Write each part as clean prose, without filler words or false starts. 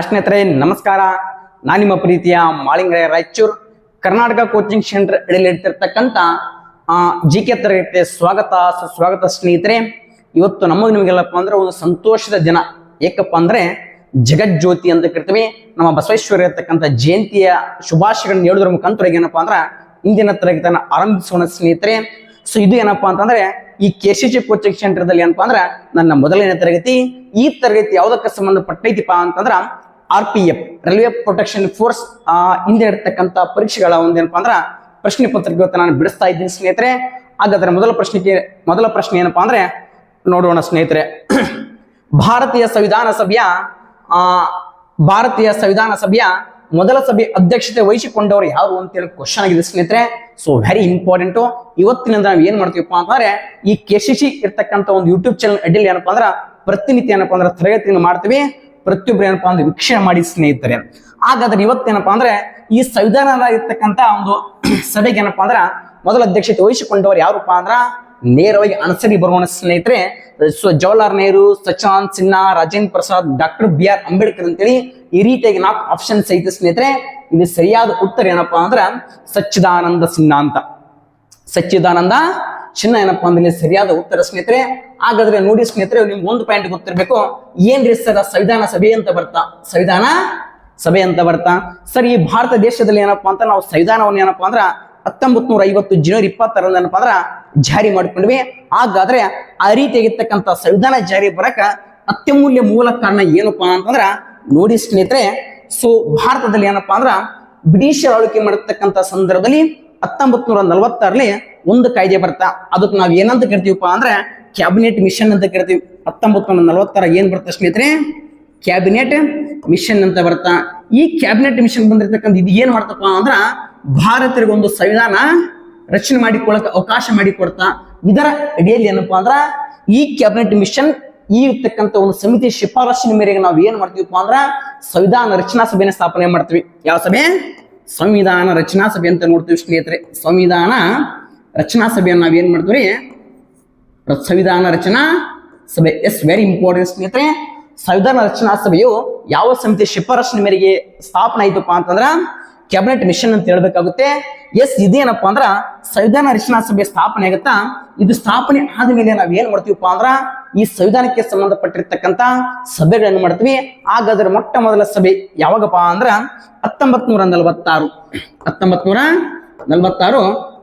ಸ್ನೇಹಿತರೆ ನಮಸ್ಕಾರ. ನಾನು ನಿಮ್ಮ ಪ್ರೀತಿಯ ಮಾಳಿಂಗರ ರಾಯಚೂರು ಕರ್ನಾಟಕ ಕೋಚಿಂಗ್ ಸೆಂಟರ್ ಅಡಿಯಲ್ಲಿ ಇರ್ತಿರ್ತಕ್ಕಂಥ GK ತರಗತಿಗೆ ಸುಸ್ವಾಗತ ಸ್ನೇಹಿತರೆ. ಇವತ್ತು ನಿಮಗೆಲ್ಲಪ್ಪ ಅಂದ್ರೆ ಒಂದು ಸಂತೋಷದ ದಿನ. ಏಕಪ್ಪ ಅಂದ್ರೆ ಜಗಜ್ಯೋತಿ ಅಂತ ಕರಿತೀವಿ. ನಮ್ಮ ಬಸವೇಶ್ವರ ಇರ್ತಕ್ಕಂಥ ಜಯಂತಿಯ ಶುಭಾಶಯಗಳನ್ನು ಹೇಳೋದ್ರ ಮುಖಾಂತರ ಏನಪ್ಪಾ ಅಂದ್ರೆ ಇಂದಿನ ತರಗತಿಯನ್ನು ಆರಂಭಿಸೋಣ ಸ್ನೇಹಿತರೆ. ಸೊ ಇದು ಏನಪ್ಪಾ ಅಂತಂದ್ರೆ ಈ KCC ಕೋಚಿಂಗ್ ಸೆಂಟರ್ದಲ್ಲಿ ಏನಪ್ಪಾ ಅಂದ್ರೆ ನನ್ನ ಮೊದಲನೇ ತರಗತಿ. ಈ ತರಗತಿ ಯಾವುದಕ್ಕೆ ಸಂಬಂಧಪಟ್ಟೈತಿಪ್ಪ ಅಂತಂದ್ರ RPF ರೈಲ್ವೆ ಪ್ರೊಟೆಕ್ಷನ್ ಫೋರ್ಸ್ ಹಿಂದೆ ಇರ್ತಕ್ಕಂಥ ಪರೀಕ್ಷೆಗಳ ಒಂದೇನಪ್ಪಾ ಅಂದ್ರ ಪ್ರಶ್ನೆ ಪತ್ರಿಕೆ ನಾನು ಬಿಡಿಸ್ತಾ ಇದ್ದೀನಿ ಸ್ನೇಹಿತರೆ. ಹಾಗಾದ್ರೆ ಮೊದಲ ಪ್ರಶ್ನೆ ಏನಪ್ಪಾ ಅಂದ್ರೆ ನೋಡೋಣ ಸ್ನೇಹಿತರೆ. ಭಾರತೀಯ ಸಂವಿಧಾನ ಸಭೆಯ ಮೊದಲ ಸಭೆ ಅಧ್ಯಕ್ಷತೆ ವಹಿಸಿಕೊಂಡವರು ಯಾರು ಅಂತೇಳಿ ಕ್ವಶನ್ ಆಗಿದೆ ಸ್ನೇಹಿತರೆ. So very important. ಇವತ್ತಿನಿಂದ ನಾವು ಏನ್ ಮಾಡ್ತೀವಪ್ಪ ಅಂತಂದ್ರೆ ಈ KCC ಇರ್ತಕ್ಕಂಥ ಒಂದು ಯೂಟ್ಯೂಬ್ ಚಾನಲ್ ಅಡ್ಡಿಯಲ್ಲಿ ಏನಪ್ಪಾ ಅಂದ್ರೆ ಪ್ರತಿನಿತ್ಯ ಏನಪ್ಪಾ ಅಂದ್ರೆ ತರಗತಿಯನ್ನು ಮಾಡ್ತೀವಿ. ಪ್ರತಿಯೊಬ್ಬರು ಏನಪ್ಪಾ ಅಂದ್ರೆ ವೀಕ್ಷಣೆ ಮಾಡಿ ಸ್ನೇಹಿತರೆ. ಹಾಗಾದ್ರೆ ಇವತ್ತೇನಪ್ಪಾ ಅಂದ್ರೆ ಈ ಸಂವಿಧಾನದ ಇರ್ತಕ್ಕಂಥ ಒಂದು ಸಭೆಗೆ ಏನಪ್ಪಾ ಅಂದ್ರ ಮೊದಲ ಅಧ್ಯಕ್ಷತೆ ವಹಿಸಿಕೊಂಡವರು ಯಾರಪ್ಪ ಅಂದ್ರ ನೇರವಾಗಿ ಅನುಸರಿ ಬರುವಣ ಸ್ನೇಹಿತರೆ. ಸೊ ಜವಾಹರ್ಲಾಲ್ ನೆಹರು, ಸಚ್ಚಿದಾನಂದ ಸಿನ್ಹಾ, ರಾಜೇಂದ್ರ ಪ್ರಸಾದ್, ಡಾಕ್ಟರ್ BR ಅಂಬೇಡ್ಕರ್ ಅಂತೇಳಿ ಈ ರೀತಿಯಾಗಿ 4 ಆಪ್ಷನ್ಸ್ ಐತೆ ಸ್ನೇಹಿತರೆ. ಇದು ಸರಿಯಾದ ಉತ್ತರ ಏನಪ್ಪಾ ಅಂದ್ರ ಸಚ್ಚಿದಾನಂದ ಸಿನ್ಹಾ ಅಂತ. ಸಚ್ಚಿದಾನಂದ ಸಿನ್ಹಾ ಏನಪ್ಪಾ ಅಂದ್ರೆ ಸರಿಯಾದ ಉತ್ತರ ಸ್ನೇಹಿತರೆ. ಹಾಗಾದ್ರೆ ನೋಡಿ ಸ್ನೇಹಿತರೆ, ನಿಮ್ಗೆ ಒಂದು ಪಾಯಿಂಟ್ ಗೊತ್ತಿರ್ಬೇಕು. ಏನ್ರಿ ಸರ್ ಸಂವಿಧಾನ ಸಭೆ ಅಂತ ಬರ್ತಾ ಸರ್. ಈ ಭಾರತ ದೇಶದಲ್ಲಿ ಏನಪ್ಪಾ ಅಂತ ನಾವು ಸಂವಿಧಾನವನ್ನು ಏನಪ್ಪಾ ಅಂದ್ರ 1950 ಜನವರಿ 20ರಂದು ಏನಪ್ಪಾ ಅಂದ್ರ ಜಾರಿ ಮಾಡ್ಕೊಂಡ್ವಿ. ಹಾಗಾದ್ರೆ ಆ ರೀತಿಯಾಗಿರ್ತಕ್ಕಂಥ ಸಂವಿಧಾನ ಜಾರಿ ಬರಕ ಅತ್ಯಮೂಲ್ಯ ಮೂಲ ಕಾರಣ ಏನಪ್ಪಾ ಅಂತಂದ್ರ ನೋಡಿ ಸ್ನೇಹಿತರೆ. ಸೊ ಭಾರತದಲ್ಲಿ ಏನಪ್ಪಾ ಅಂದ್ರ ಬ್ರಿಟಿಷರ ಆಳ್ವಿಕೆ ಮಾಡಿರ್ತಕ್ಕಂಥ ಸಂದರ್ಭದಲ್ಲಿ 1946ರಲ್ಲಿ ಒಂದು ಕಾಯ್ದೆ ಬರ್ತಾ. ಅದಕ್ಕೆ ನಾವ್ ಏನಂತ ಕರಿತೀವಪ್ಪ ಅಂದ್ರೆ ಕ್ಯಾಬಿನೆಟ್ ಮಿಷನ್ ಅಂತ ಕರಿತೀವಿ. 1946 ಏನ್ ಬರ್ತಾ ಸ್ನೇಹಿತರೆ, ಕ್ಯಾಬಿನೆಟ್ ಮಿಷನ್ ಅಂತ ಬರ್ತಾ. ಈ ಕ್ಯಾಬಿನೆಟ್ ಮಿಷನ್ ಬಂದಿರ್ತಕ್ಕಂಥ ಇದು ಏನ್ ಮಾಡ್ತಪ್ಪ ಅಂದ್ರ ಭಾರತರಿಗೆ ಒಂದು ಸಂವಿಧಾನ ರಚನೆ ಮಾಡಿಕೊಳ್ಳಕ ಅವಕಾಶ ಮಾಡಿಕೊಡ್ತಾ. ಇದರ ಅಡಿಯಲ್ಲಿ ಏನಪ್ಪಾ ಅಂದ್ರ ಈ ಕ್ಯಾಬಿನೆಟ್ ಮಿಷನ್ ಈ ಇರ್ತಕ್ಕಂಥ ಒಂದು ಸಮಿತಿ ಶಿಫಾರಸಿನ ಮೇರೆಗೆ ನಾವು ಏನ್ ಮಾಡ್ತೀವಪ್ಪ ಅಂದ್ರ ಸಂವಿಧಾನ ರಚನಾ ಸಭೆನ ಸ್ಥಾಪನೆ ಮಾಡ್ತೀವಿ. ಯಾವ ಸಭೆ? ಸಂವಿಧಾನ ರಚನಾ ಸಭೆ ಅಂತ ನೋಡ್ತೀವಿ ಸ್ನೇಹಿತರೆ. ಸಂವಿಧಾನ ರಚನಾ ಸಭೆಯನ್ನು ನಾವ್ ಏನ್ ಮಾಡ್ತೀವಿ? ಸಂವಿಧಾನ ರಚನಾ ಸಭೆ. ಎಸ್, ವೆರಿ ಇಂಪಾರ್ಟೆಂಟ್ ಸ್ನೇಹಿತರೆ. ಸಂವಿಧಾನ ರಚನಾ ಸಭೆಯು ಯಾವ ಸಮಿತಿ ಶಿಫಾರಸಿನ ಮೇರೆಗೆ ಸ್ಥಾಪನೆ ಆಯ್ತಪ್ಪ ಅಂತಂದ್ರ ಕ್ಯಾಬಿನೆಟ್ ಮಿಷನ್ ಅಂತ ಹೇಳ್ಬೇಕಾಗುತ್ತೆ. ಎಸ್, ಇದೇನಪ್ಪಾ ಅಂದ್ರ ಸಂವಿಧಾನ ರಚನಾ ಸಭೆ ಸ್ಥಾಪನೆ ಆಗತ್ತಾ. ಇದು ಸ್ಥಾಪನೆ ಆದ್ಮೇಲೆ ನಾವ್ ಏನ್ ಮಾಡ್ತೀವಪ್ಪ ಅಂದ್ರ ಈ ಸಂವಿಧಾನಕ್ಕೆ ಸಂಬಂಧಪಟ್ಟಿರ್ತಕ್ಕಂಥ ಸಭೆಗಳನ್ನು ಮಾಡ್ತೀವಿ. ಹಾಗಾದ್ರೆ ಮೊಟ್ಟ ಮೊದಲ ಸಭೆ ಯಾವಾಗಪ್ಪ ಅಂದ್ರ 1946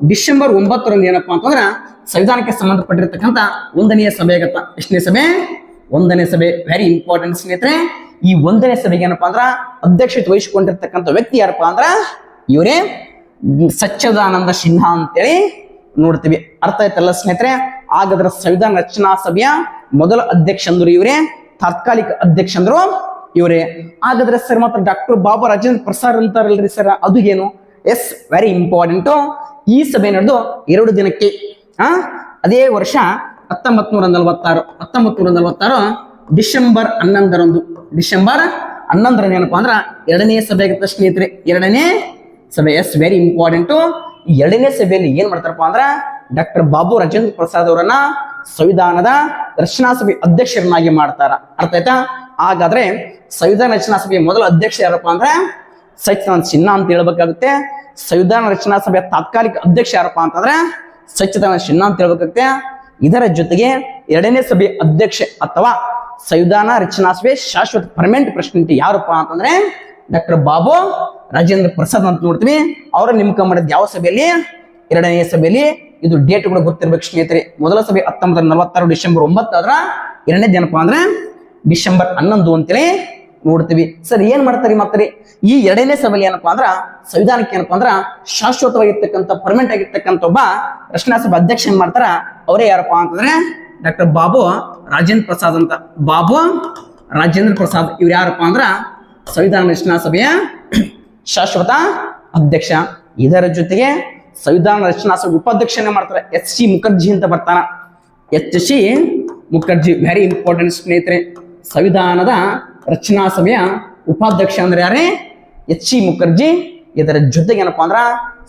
ಡಿಸೆಂಬರ್ 9ರಂದು ಏನಪ್ಪಾ ಅಂತಂದ್ರ ಸಂವಿಧಾನಕ್ಕೆ ಸಂಬಂಧಪಟ್ಟಿರ್ತಕ್ಕಂಥ 1ನೇ ಸಭೆ ಆಗತ್ತ. ಎಷ್ಟನೇ ಸಭೆ? 1ನೇ ಸಭೆ. ವೆರಿ ಇಂಪಾರ್ಟೆಂಟ್ ಸ್ನೇಹಿತರೆ. ಈ 1ನೇ ಸಭೆಗೆ ಏನಪ್ಪಾ ಅಂದ್ರ ಅಧ್ಯಕ್ಷತೆ ವಹಿಸಿಕೊಂಡಿರ್ತಕ್ಕಂಥ ವ್ಯಕ್ತಿ ಯಾರಪ್ಪ ಅಂದ್ರ ಇವರೇ ಸಚ್ಚಿದಾನಂದ ಸಿನ್ಹಾ ಅಂತೇಳಿ ನೋಡ್ತೀವಿ. ಅರ್ಥ ಆಯ್ತಲ್ಲ ಸ್ನೇಹಿತರೆ? ಹಾಗಾದ್ರೆ ಸಂವಿಧಾನ ರಚನಾ ಸಭೆಯ ಮೊದಲ ಅಧ್ಯಕ್ಷಂದ್ರು ಇವರೇ, ತಾತ್ಕಾಲಿಕ ಅಧ್ಯಕ್ಷಂದ್ರು ಇವರೇ. ಹಾಗಾದ್ರೆ ಸರ್ ಮತ್ತೆ ಡಾಕ್ಟರ್ ಬಾಬಾ ರಾಜೇಂದ್ರ ಪ್ರಸಾದ್ ಅಂತಾರಲ್ರಿ ಸರ್, ಅದು ಏನು? Yes, very important. ಈ ಸಭೆ ನಡೆದು 2 ದಿನಕ್ಕೆ ಅದೇ ವರ್ಷ 1946 ಡಿಸೆಂಬರ್ 11ರಂದು ಏನಪ್ಪಾ ಅಂದ್ರ 2ನೇ ಸಭೆ ಆಗುತ್ತೆ ಸ್ನೇಹಿತರೆ. 2ನೇ ಸಭೆ. Yes, very important. ಈ 2ನೇ ಸಭೆಯಲ್ಲಿ ಏನ್ ಮಾಡ್ತಾರಪ್ಪ ಅಂದ್ರ ಡಾಕ್ಟರ್ ಬಾಬು ರಾಜೇಂದ್ರ ಪ್ರಸಾದ್ ಅವರನ್ನ ಸಂವಿಧಾನದ ರಚನಾ ಸಭೆ ಅಧ್ಯಕ್ಷರನ್ನಾಗಿ ಮಾಡ್ತಾರ. ಅರ್ಥ ಆಯ್ತಾ? ಹಾಗಾದ್ರೆ ಸಂವಿಧಾನ ರಚನಾ ಸಭೆಯ ಮೊದಲ ಅಧ್ಯಕ್ಷ ಯಾರಪ್ಪ ಅಂದ್ರ ಸಚ್ಚಿದಾನಂದ ಸಿನ್ಹಾ ಅಂತ ಹೇಳ್ಬೇಕಾಗುತ್ತೆ. ಸಂವಿಧಾನ ರಚನಾ ಸಭೆಯ ತಾತ್ಕಾಲಿಕ ಅಧ್ಯಕ್ಷ ಯಾರಪ್ಪ ಅಂತಂದ್ರೆ ಸಚ್ಚಿದಾನಂದ ಸಿನ್ಹಾ ಅಂತ ಹೇಳ್ಬೇಕಾಗುತ್ತೆ. ಇದರ ಜೊತೆಗೆ 2ನೇ ಸಭೆ ಅಧ್ಯಕ್ಷ ಅಥವಾ ಸಂವಿಧಾನ ರಚನಾ ಸಭೆ ಶಾಶ್ವತ ಪರ್ಮನೆಂಟ್ ಪ್ರೆಸಿಡೆಂಟ್ ಯಾರಪ್ಪ ಅಂತಂದ್ರೆ ಡಾಕ್ಟರ್ ಬಾಬು ರಾಜೇಂದ್ರ ಪ್ರಸಾದ್ ಅಂತ ನೋಡ್ತೀವಿ. ಅವರ ನೇಮಕ ಮಾಡಿದ ಯಾವ ಸಭೆಯಲ್ಲಿ? 2ನೇ ಸಭೆಯಲ್ಲಿ. ಇದು ಡೇಟ್ ಕೂಡ ಗೊತ್ತಿರ್ಬೇಕು ಸ್ನೇಹಿತರೆ. ಮೊದಲ ಸಭೆ 1946 ಡಿಸೆಂಬರ್ 9 ಆದ್ರ 2ನೇದು ಏನಪ್ಪಾ ಅಂದ್ರೆ ಡಿಸೆಂಬರ್ 11 ಅಂತೇಳಿ ನೋಡ್ತೀವಿ. ಸರ್ ಏನ್ ಮಾಡ್ತಾರೆ ಮತ್ತೆ ಈ 2ನೇ ಸಭೆಯಲ್ಲಿ ಏನಪ್ಪಾ ಅಂದ್ರ ಸಂವಿಧಾನಕ್ಕೆ ಏನಪ್ಪಾ ಅಂದ್ರ ಶಾಶ್ವತವಾಗಿರ್ತಕ್ಕಂಥ ಪರ್ಮನೆಂಟ್ ಆಗಿರ್ತಕ್ಕಂಥ ಒಬ್ಬ ರಚನಾ ಸಭೆ ಅಧ್ಯಕ್ಷ ಏನ್ ಮಾಡ್ತಾರ, ಅವರೇ ಯಾರಪ್ಪ ಅಂತಂದ್ರೆ ಡಾಕ್ಟರ್ ಬಾಬು ರಾಜೇಂದ್ರ ಪ್ರಸಾದ್ ಅಂತ. ಬಾಬು ರಾಜೇಂದ್ರ ಪ್ರಸಾದ್ ಇವ್ರು ಯಾರಪ್ಪ ಅಂದ್ರ ಸಂವಿಧಾನ ರಚನಾ ಸಭೆಯ ಶಾಶ್ವತ ಅಧ್ಯಕ್ಷ. ಇದರ ಜೊತೆಗೆ ಸಂವಿಧಾನ ರಚನಾ ಸಭೆ ಉಪಾಧ್ಯಕ್ಷನೇ ಮಾಡ್ತಾರೆ. HC ಮುಖರ್ಜಿ ಅಂತ ಬರ್ತಾನ. HC ಮುಖರ್ಜಿ. ವೆರಿ ಇಂಪಾರ್ಟೆಂಟ್ ಸ್ನೇಹಿತರೆ. ಸಂವಿಧಾನದ ರಚನಾ ಸಭೆಯ ಉಪಾಧ್ಯಕ್ಷ ಅಂದ್ರೆ ಯಾರೇ? HC ಮುಖರ್ಜಿ. ಇದರ ಜೊತೆಗೆ ಏನಪ್ಪಾ ಅಂದ್ರ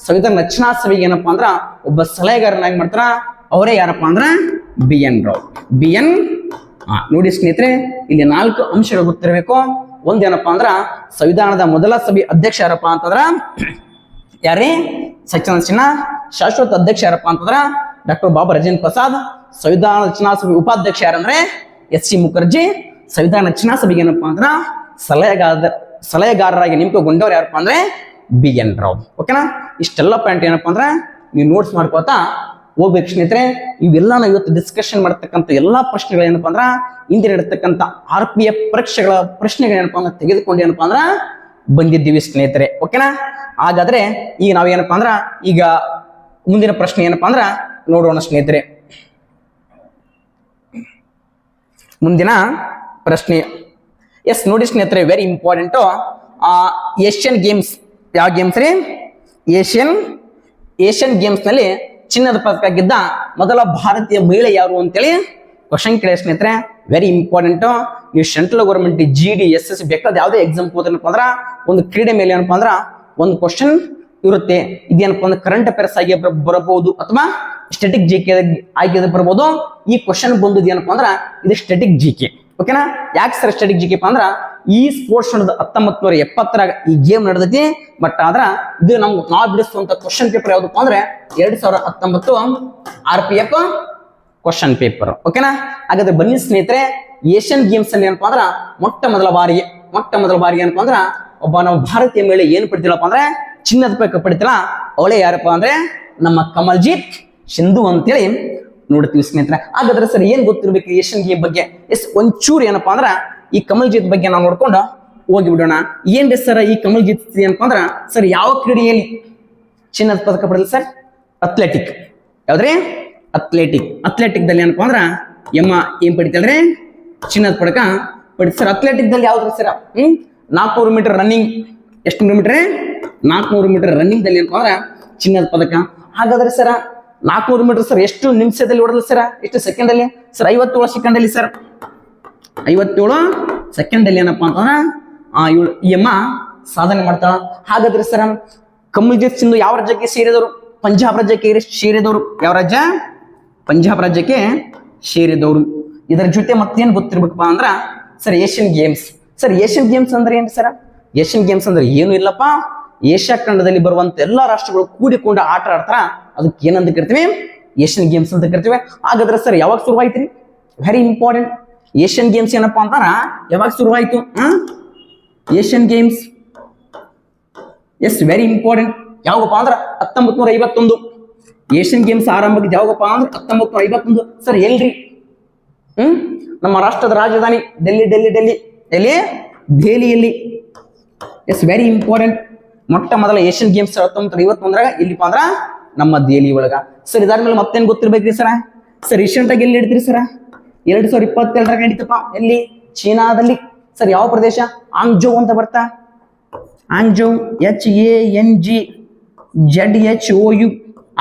ಸಂವಿಧಾನ ರಚನಾ ಸಭೆಗೆ ಏನಪ್ಪಾ ಅಂದ್ರ ಒಬ್ಬ ಸಲಹೆಗಾರನಾಗಿ ಮಾಡ್ತಾರ. ಅವರೇ ಯಾರಪ್ಪ ಅಂದ್ರ BN ರಾವ್. ನೋಡಿ ಸ್ನೇಹಿತರೆ, ಇಲ್ಲಿ 4 ಅಂಶಗಳು ಗೊತ್ತಿರಬೇಕು. ಒಂದೇನಪ್ಪ ಅಂದ್ರ ಸಂವಿಧಾನದ ಮೊದಲ ಸಭೆ ಅಧ್ಯಕ್ಷ ಯಾರಪ್ಪ ಅಂತಂದ್ರ ಯಾರೇ ಸಚ್ಚಿದಾನಂದ ಸಿನ್ಹಾ. ಶಾಶ್ವತ ಅಧ್ಯಕ್ಷ ಯಾರಪ್ಪ ಅಂತಂದ್ರ ಡಾಕ್ಟರ್ ಬಾಬಾ ರಾಜೇಂದ್ರ ಪ್ರಸಾದ್. ಸಂವಿಧಾನ ರಚನಾ ಸಭೆ ಉಪಾಧ್ಯಕ್ಷ ಯಾರಂದ್ರೆ ಎಸ್ ಸಿ ಮುಖರ್ಜಿ. ಸಂವಿಧಾನ ರಚನಾ ಸಭೆಗೆ ಏನಪ್ಪಾ ಅಂದ್ರ ಸಲಹೆಗಾರರಾಗಿ ನೇಮಕಗೊಂಡವ್ರು ಯಾರಪ್ಪ ಅಂದ್ರೆ ಬಿ ಎನ್ ರಾವ್. ಓಕೆನಾ? ಇಷ್ಟೆಲ್ಲ ಪಾಯಿಂಟ್ ಏನಪ್ಪಾ ಅಂದ್ರೆ ನೀವು ನೋಟ್ಸ್ ಮಾಡ್ಕೋತಾ ಹೋಗ್ಬೇಕು ಸ್ನೇಹಿತರೆ. ಇವೆಲ್ಲ ನಾವು ಇವತ್ತು ಡಿಸ್ಕಷನ್ ಮಾಡ್ತಕ್ಕಂಥ ಎಲ್ಲಾ ಪ್ರಶ್ನೆಗಳು ಏನಪ್ಪಾ ಅಂದ್ರ ಹಿಂದಿನ ಇರತಕ್ಕಂಥ RPF ಪರೀಕ್ಷೆಗಳ ಪ್ರಶ್ನೆಗಳು ಏನಪ್ಪಾ ಅಂದ್ರೆ ತೆಗೆದುಕೊಂಡು ಏನಪ್ಪಾ ಅಂದ್ರ ಬಂದಿದ್ದೀವಿ ಸ್ನೇಹಿತರೆ. ಓಕೆನಾ? ಹಾಗಾದ್ರೆ ಈಗ ನಾವೇನಪ್ಪಾ ಅಂದ್ರ ಈಗ ಮುಂದಿನ ಪ್ರಶ್ನೆ ಏನಪ್ಪಾ ಅಂದ್ರ ನೋಡೋಣ ಸ್ನೇಹಿತರೆ. ಮುಂದಿನ ಪ್ರಶ್ನೆ ಎಸ್ ನೋಡಿ ಸ್ನೇಹಿತರೆ, ವೆರಿ ಇಂಪಾರ್ಟೆಂಟ್. ಏಷ್ಯನ್ ಗೇಮ್ಸ್ ಯಾವ ಗೇಮ್ಸ್ ರೀ? ಏಷ್ಯನ್ ಗೇಮ್ಸ್ ನಲ್ಲಿ ಚಿನ್ನದ ಪದಕ ಗೆದ್ದ ಮೊದಲ ಭಾರತೀಯ ಮಹಿಳೆ ಯಾರು ಅಂತೇಳಿ ಕ್ವಶನ್ ಕೇಳಿ ಸ್ನೇಹಿತರೆ. Very important. ನೀವು ಸೆಂಟ್ರಲ್ ಗೌರ್ಮೆಂಟ್ GD SSC ಬೇಕಾದ ಯಾವುದೇ ಎಕ್ಸಾಮ್ ಹೋದ್ರಪ್ಪ ಅಂದ್ರ ಒಂದು ಕ್ರೀಡೆ ಮೇಲೆ ಏನಪ್ಪಾ ಅಂದ್ರ ಒಂದು ಕ್ವಶನ್ ಇರುತ್ತೆ. ಇದೇನಪ್ಪ ಅಂದ್ರೆ ಕರೆಂಟ್ ಅಫೇರ್ಸ್ ಆಗಿ ಬರಬಹುದು ಅಥವಾ ಸ್ಟಾಟಿಕ್ GK ಆಗಿ ಬರಬಹುದು. ಈ ಕ್ವಶನ್ ಬಂದದ್ದು ಏನಪ್ಪಾ ಅಂದ್ರ ಇದು ಸ್ಟಾಟಿಕ್ GK. ಓಕೆನಾ? ಯಾಕೆ ಸರ್ ಸ್ಟಾಟಿಕ್ GK ಅಂದ್ರ ಈ ಸ್ಪೋರ್ಟ್ಸ್ 1970 ಈ ಗೇಮ್ ನಡೆದೈತಿ. ಬಟ್ ಆದ್ರ ಇದು ನಾವು ಬಿಡಿಸುವಂತ ಕ್ವಶನ್ ಪೇಪರ್ ಯಾವ್ದಪ್ಪ ಅಂದ್ರೆ 2019 RPF ಕ್ವಶನ್ ಪೇಪರ್. ಓಕೆನಾ? ಹಾಗಾದ್ರೆ ಬನ್ನಿ ಸ್ನೇಹಿತರೆ, ಏಷ್ಯನ್ ಗೇಮ್ಸ್ ಅಲ್ಲಿ ಏನಪ್ಪಾ ಅಂದ್ರ ಮೊಟ್ಟ ಮೊದಲ ಬಾರಿಗೆ ಏನಪ್ಪಾ ಅಂದ್ರ ಒಬ್ಬ ನಮ್ಮ ಭಾರತೀಯ ಮಹಿಳೆ ಏನ್ ಪಡಿತಿಲ್ಲಪ್ಪ ಅಂದ್ರೆ ಚಿನ್ನದ ಪದಕ ಪಡಿತಿಲ್ಲ. ಅವಳೇ ಯಾರಪ್ಪ ಅಂದ್ರೆ ನಮ್ಮ ಕಮಲ್ಜಿತ್ ಸಿಂಧು ಅಂತೇಳಿ ನೋಡ್ತೀವಿ ಸ್ನೇಹಿತರೆ. ಹಾಗಾದ್ರೆ ಸರ್ ಏನ್ ಗೊತ್ತಿರ್ಬೇಕು ಏಷ್ಯನ್ ಗೇಮ್ ಬಗ್ಗೆ? ಒಂಚೂರು ಏನಪ್ಪಾ ಅಂದ್ರ ಈ ಕಮಲ್ಜಿತ್ ಬಗ್ಗೆ ನಾವು ನೋಡ್ಕೊಂಡು ಹೋಗಿ ಬಿಡೋಣ. ಏನ್ರಿ ಸರ್ ಈ ಕಮಲ್ಜಿತ್ ಏನಪ್ಪಾ ಅಂದ್ರ ಸರ್ ಯಾವ ಕ್ರೀಡೆಯಲ್ಲಿ ಚಿನ್ನದ ಪದಕ ಪಡೆದಿಲ್ಲ ಸರ್? ಅಥ್ಲೆಟಿಕ್. ಯಾವ್ದ್ರಿ? ಅಥ್ಲೆಟಿಕ್ ದಲ್ಲಿ ಏನಪ್ಪಾ ಅಂದ್ರ ಏನ್ ಪಡಿತಾಳ್ರಿ? ಚಿನ್ನದ ಪದಕ ಪಡಿತ ಸರ್. ಅಥ್ಲೆಟಿಕ್ ದಲ್ಲಿ ಯಾವ್ದ್ರಿ ಸರ್? 400 metre running. ಎಷ್ಟು ಮೀಟರ್? 400 ಮೀಟರ್ ರನ್ನಿಂಗ್ ದಲ್ಲಿ ಏನಪ್ಪಾ ಅಂದ್ರ ಚಿನ್ನದ ಪದಕ. ಹಾಗಾದ್ರೆ ಸರ್ 400 ಮೀಟರ್ ಸರ್ ಎಷ್ಟು ನಿಮಿಷದಲ್ಲಿ ಹೊಡೆದ್ಲು ಸರ್? ಎಷ್ಟು ಸೆಕೆಂಡ್ ಅಲ್ಲಿ ಸರ್? 57 ಸೆಕೆಂಡ್ ಅಲ್ಲಿ ಸರ್. 57 ಸೆಕೆಂಡ್ ಅಲ್ಲಿ ಏನಪ್ಪಾ ಅಂತಂದ್ರ ಈ ಸಾಧನೆ ಮಾಡ್ತಾಳ. ಹಾಗಾದ್ರೆ ಸರ್ ಕಮಲ್ಜಿತ್ ಸಿಂಧು ಯಾವ ರಾಜ್ಯಕ್ಕೆ ಸೇರಿದವರು? ಪಂಜಾಬ್ ರಾಜ್ಯಕ್ಕೆ ಸೇರಿದವರು. ಯಾವ ರಾಜ್ಯ? ಪಂಜಾಬ್ ರಾಜ್ಯಕ್ಕೆ ಸೇರಿದವರು. ಇದರ ಜೊತೆ ಮತ್ತೇನ್ ಗೊತ್ತಿರ್ಬೇಕಪ್ಪ ಅಂದ್ರ sir Asian games. Sir Asian games ಅಂದ್ರೆ ಏನ್ರಿ ಸರ್? ಏಷ್ಯನ್ ಗೇಮ್ಸ್ ಅಂದ್ರೆ ಏನು ಇಲ್ಲಪ್ಪ, ಏಷ್ಯಾ ಖಂಡದಲ್ಲಿ ಬರುವಂತ ಎಲ್ಲಾ ರಾಷ್ಟ್ರಗಳು ಕೂಡಿಕೊಂಡು ಆಟ ಆಡ್ತಾರ, ಅದಕ್ಕೆ ಏನಂತ ಕರಿತೀವಿ? ಏಷ್ಯನ್ ಗೇಮ್ಸ್ ಅಂತ ಕರಿತೀವಿ. ಹಾಗಾದ್ರೆ ಸರ್ ಯಾವಾಗ ಶುರುವಾಯ್ತ್ರಿ? Very important. ಏಷ್ಯನ್ ಗೇಮ್ಸ್ ಏನಪ್ಪಾ ಅಂತಾರ ಯಾವಾಗ ಶುರುವಾಯ್ತು? ಏಷ್ಯನ್ ಗೇಮ್ಸ್ ಎಸ್ ವೆರಿ ಇಂಪಾರ್ಟೆಂಟ್. ಯಾವಾಗಪ್ಪ ಅಂದ್ರ 1951. ಏಷ್ಯನ್ ಗೇಮ್ಸ್ ಆರಂಭಕ್ಕೆ ಯಾವಾಗಪ್ಪ ಅಂದ್ರೆ 1951. ಸರ್ ಎಲ್ರಿ? ನಮ್ಮ ರಾಷ್ಟ್ರದ ರಾಜಧಾನಿ ದೆಹಲಿಯಲ್ಲಿ. S very important. ಮೊಟ್ಟ ಮೊದಲ ಏಷ್ಯನ್ ಗೇಮ್ಸ್ 1951 ಎಲ್ಲಿಪ್ಪ ಅಂದ್ರ ನಮ್ಮ ದೆಹಲಿ ಒಳಗ. ಸರ್ ಇದಾದ್ಮೇಲೆ ಮತ್ತೇನ್ ಗೊತ್ತಿರ್ಬೇಕ್ರಿ ಸರ್? ಸರ್ ರೀಸೆಂಟ್ ಆಗಿ ಎಲ್ಲಿ ಹಿಡಿದ್ರಿ ಸರ್? 2022 ನಡೀತಪ್ಪ. ಎಲ್ಲಿ? ಚೀನಾದಲ್ಲಿ. ಸರ್ ಯಾವ ಪ್ರದೇಶ? ಆಂಗ್ಜೋ ಅಂತ ಬರ್ತಾ. ಆಂಗ್ಜೋ HANGZHOU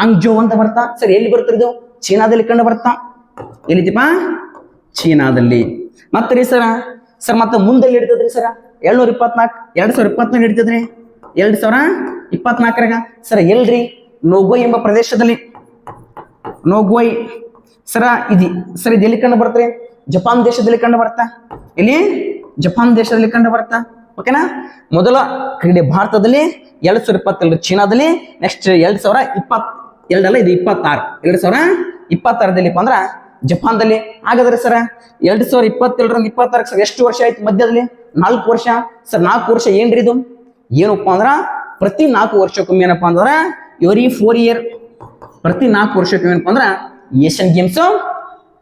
ಆಂಗ್ಜೋ ಅಂತ ಬರ್ತಾ. ಸರ್ ಎಲ್ಲಿ ಬರ್ತಿರೋದು? ಚೀನಾದಲ್ಲಿ ಕಂಡು ಬರ್ತಾ. ಎಲ್ಲಿತಿಪ್ಪ? ಚೀನಾದಲ್ಲಿ. ಮತ್ತೆ ರೀ ಸರ್ ಮತ್ತೆ ಮುಂದೆ ಹಿಡಿತದ್ರಿ ಸರ್ 2024 ಹಿಡಿತದ್ರಿ 2024 ಸರ್ ಎಲ್ರಿ? ನೋಗೋಯ್ ಎಂಬ ಪ್ರದೇಶದಲ್ಲಿ. ನೋಗೋಯ್ ಸರ ಇದು ಎಲ್ಲಿ ಕಂಡು ಬರ್ತಾರೆ? ಜಪಾನ್ ದೇಶದಲ್ಲಿ ಕಂಡು ಬರ್ತಾ. ಇಲ್ಲಿ ಜಪಾನ್ ದೇಶದಲ್ಲಿ ಕಂಡು ಬರ್ತಾ. ಓಕೆನಾ? ಮೊದಲ ಕ್ರೀಡೆ ಭಾರತದಲ್ಲಿ 2022 ಚೀನಾದಲ್ಲಿ. ನೆಕ್ಸ್ಟ್ 2022 ಅಲ್ಲ, ಇದು 26 2026 ಅಂದ್ರ ಜಪಾನ್ದಲ್ಲಿ. ಹಾಗಾದ್ರೆ ಸರ್ 2027 26 ಸರ್ ಎಷ್ಟು ವರ್ಷ ಆಯ್ತು ಮಧ್ಯದಲ್ಲಿ? 4 ವರ್ಷ. ಸರ್ 4 ವರ್ಷ ಏನ್ರಿ ಇದು? ಏನಪ್ಪ ಅಂದ್ರ ಪ್ರತಿ 4 ವರ್ಷಕ್ಕೊಮ್ಮೆ ಏನಪ್ಪಾ ಅಂದ್ರ ಎವ್ರಿ 4 ಇಯರ್, ಪ್ರತಿ 4 ವರ್ಷಕ್ಕೊಮ್ಮೆ ಏನಪ್ಪಾ ಅಂದ್ರ ಏಷ್ಯನ್ ಗೇಮ್ಸ್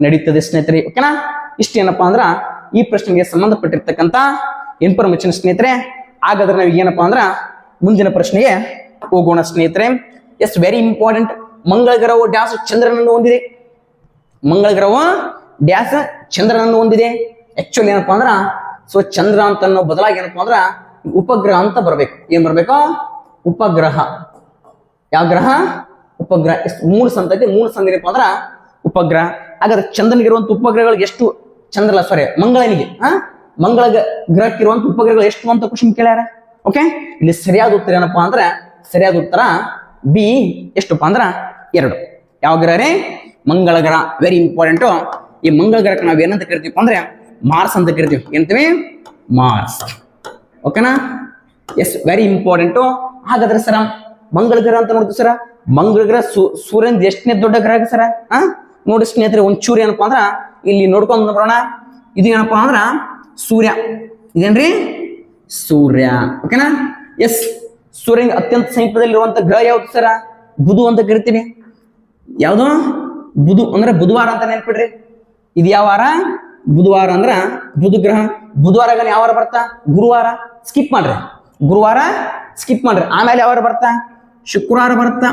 ನಡೀತದೆ ಸ್ನೇಹಿತರೆ. ಓಕೆನಾ? ಇಷ್ಟ ಏನಪ್ಪಾ ಅಂದ್ರ ಈ ಪ್ರಶ್ನೆಗೆ ಸಂಬಂಧಪಟ್ಟಿರ್ತಕ್ಕಂಥ ಇನ್ಫಾರ್ಮೇಶನ್ ಸ್ನೇಹಿತರೆ. ಹಾಗಾದ್ರೆ ನಾವು ಏನಪ್ಪಾ ಅಂದ್ರ ಮುಂದಿನ ಪ್ರಶ್ನೆಗೆ ಹೋಗೋಣ ಸ್ನೇಹಿತರೆ. S very important. ಮಂಗಳ ಗ್ರಹವು ಡ್ಯಾಸ್ ಚಂದ್ರನನ್ನು ಹೊಂದಿದೆ. ಮಂಗಳ ಗ್ರಹವು ಡ್ಯಾಸ್ ಚಂದ್ರನನ್ನು ಹೊಂದಿದೆ. ಆಕ್ಚುಲಿ ಏನಪ್ಪಾ ಅಂದ್ರ ಸೊ ಚಂದ್ರ ಅಂತ ಅನ್ನೋ ಬದಲಾಗಿ ಏನಪ್ಪಾ ಅಂದ್ರ ಉಪಗ್ರಹ ಅಂತ ಬರ್ಬೇಕು. ಏನ್ ಬರ್ಬೇಕು? ಉಪಗ್ರಹ. ಯಾವ ಗ್ರಹ? ಉಪಗ್ರಹ. ಎಷ್ಟು? 3 ಸಂತತಿ. 3 ಸಂದ ಏನಪ್ಪಾ ಅಂದ್ರ ಉಪಗ್ರಹ. ಹಾಗಾದ್ರೆ ಚಂದ್ರನಿಗಿರುವಂತ ಉಪಗ್ರಹಗಳು ಎಷ್ಟು? ಚಂದ್ರಲ್ಲ, ಸಾರಿ, ಮಂಗಳನಿಗೆ ಮಂಗಳ ಗ್ರಹಕ್ಕಿರುವಂತ ಉಪಗ್ರಹಗಳು ಎಷ್ಟು ಅಂತ ಕ್ವಶನ್ ಕೇಳ್ಯಾರ. ಓಕೆ, ಇಲ್ಲಿ ಸರಿಯಾದ ಉತ್ತರ ಏನಪ್ಪಾ ಅಂದ್ರೆ ಸರಿಯಾದ ಉತ್ತರ ಬಿ. ಎಷ್ಟಪ್ಪ ಅಂದ್ರ 2. ಯಾವ ಗ್ರಹ ರೀ? ಮಂಗಳ ಗ್ರಹ. Very important. ಈ ಮಂಗಳ ಗ್ರಹಕ್ಕೆ ನಾವ್ ಏನಂತ ಕರಿತೀವಿ ಅಂದ್ರೆ ಮಾರ್ಸ್ ಅಂತ ಕರಿತೀವಿ. ಏನಂತೀವಿ? ಮಾರ್ಸ್. ಓಕೆನಾ. Yes very important. ಹಾಗಾದ್ರೆ ಸರ ಮಂಗಳ ಗ್ರಹ ಅಂತ ನೋಡ್ತೀವಿ ಸರ. ಮಂಗಳ ಗ್ರಹ ಸೂರ್ಯನ ಎಷ್ಟನೇ ದೊಡ್ಡ ಗ್ರಹ ಸರ? ನೋಡಿ ಸ್ನೇಹಿತರೆ, ಒಂಚೂರು ಏನಪ್ಪಾ ಅಂದ್ರ ಇಲ್ಲಿ ನೋಡ್ಕೊಂಡ್ ಬರೋಣ. ಇದು ಏನಪ್ಪಾ ಅಂದ್ರ ಸೂರ್ಯ. ಇದೇನ್ರಿ ಸೂರ್ಯ. ಓಕೆನಾ. ಎಸ್ ಸೂರ್ಯನ ಅತ್ಯಂತ ಸಮೀಪದಲ್ಲಿರುವಂತ ಗ್ರಹ ಯಾವ್ದು ಸರ? ಬುಧ ಅಂತ ಕರಿತೀವಿ. ಯಾವುದು? ಬುಧ ಅಂದ್ರೆ ಬುಧವಾರ ಅಂತ ನೆನ್ಪಿಡ್ರಿ. ಇದು ಯಾವ ವಾರ? ಬುಧವಾರ ಅಂದ್ರ ಬುಧ ಗ್ರಹ. ಬುಧವಾರ ಯಾವ ವಾರ ಬರ್ತಾ? ಗುರುವಾರ. ಸ್ಕಿಪ್ ಮಾಡ್ರಿ, ಗುರುವಾರ ಸ್ಕಿಪ್ ಮಾಡ್ರಿ. ಆಮೇಲೆ ಯಾವ ವಾರ ಬರ್ತಾ? ಶುಕ್ರವಾರ ಬರ್ತಾ,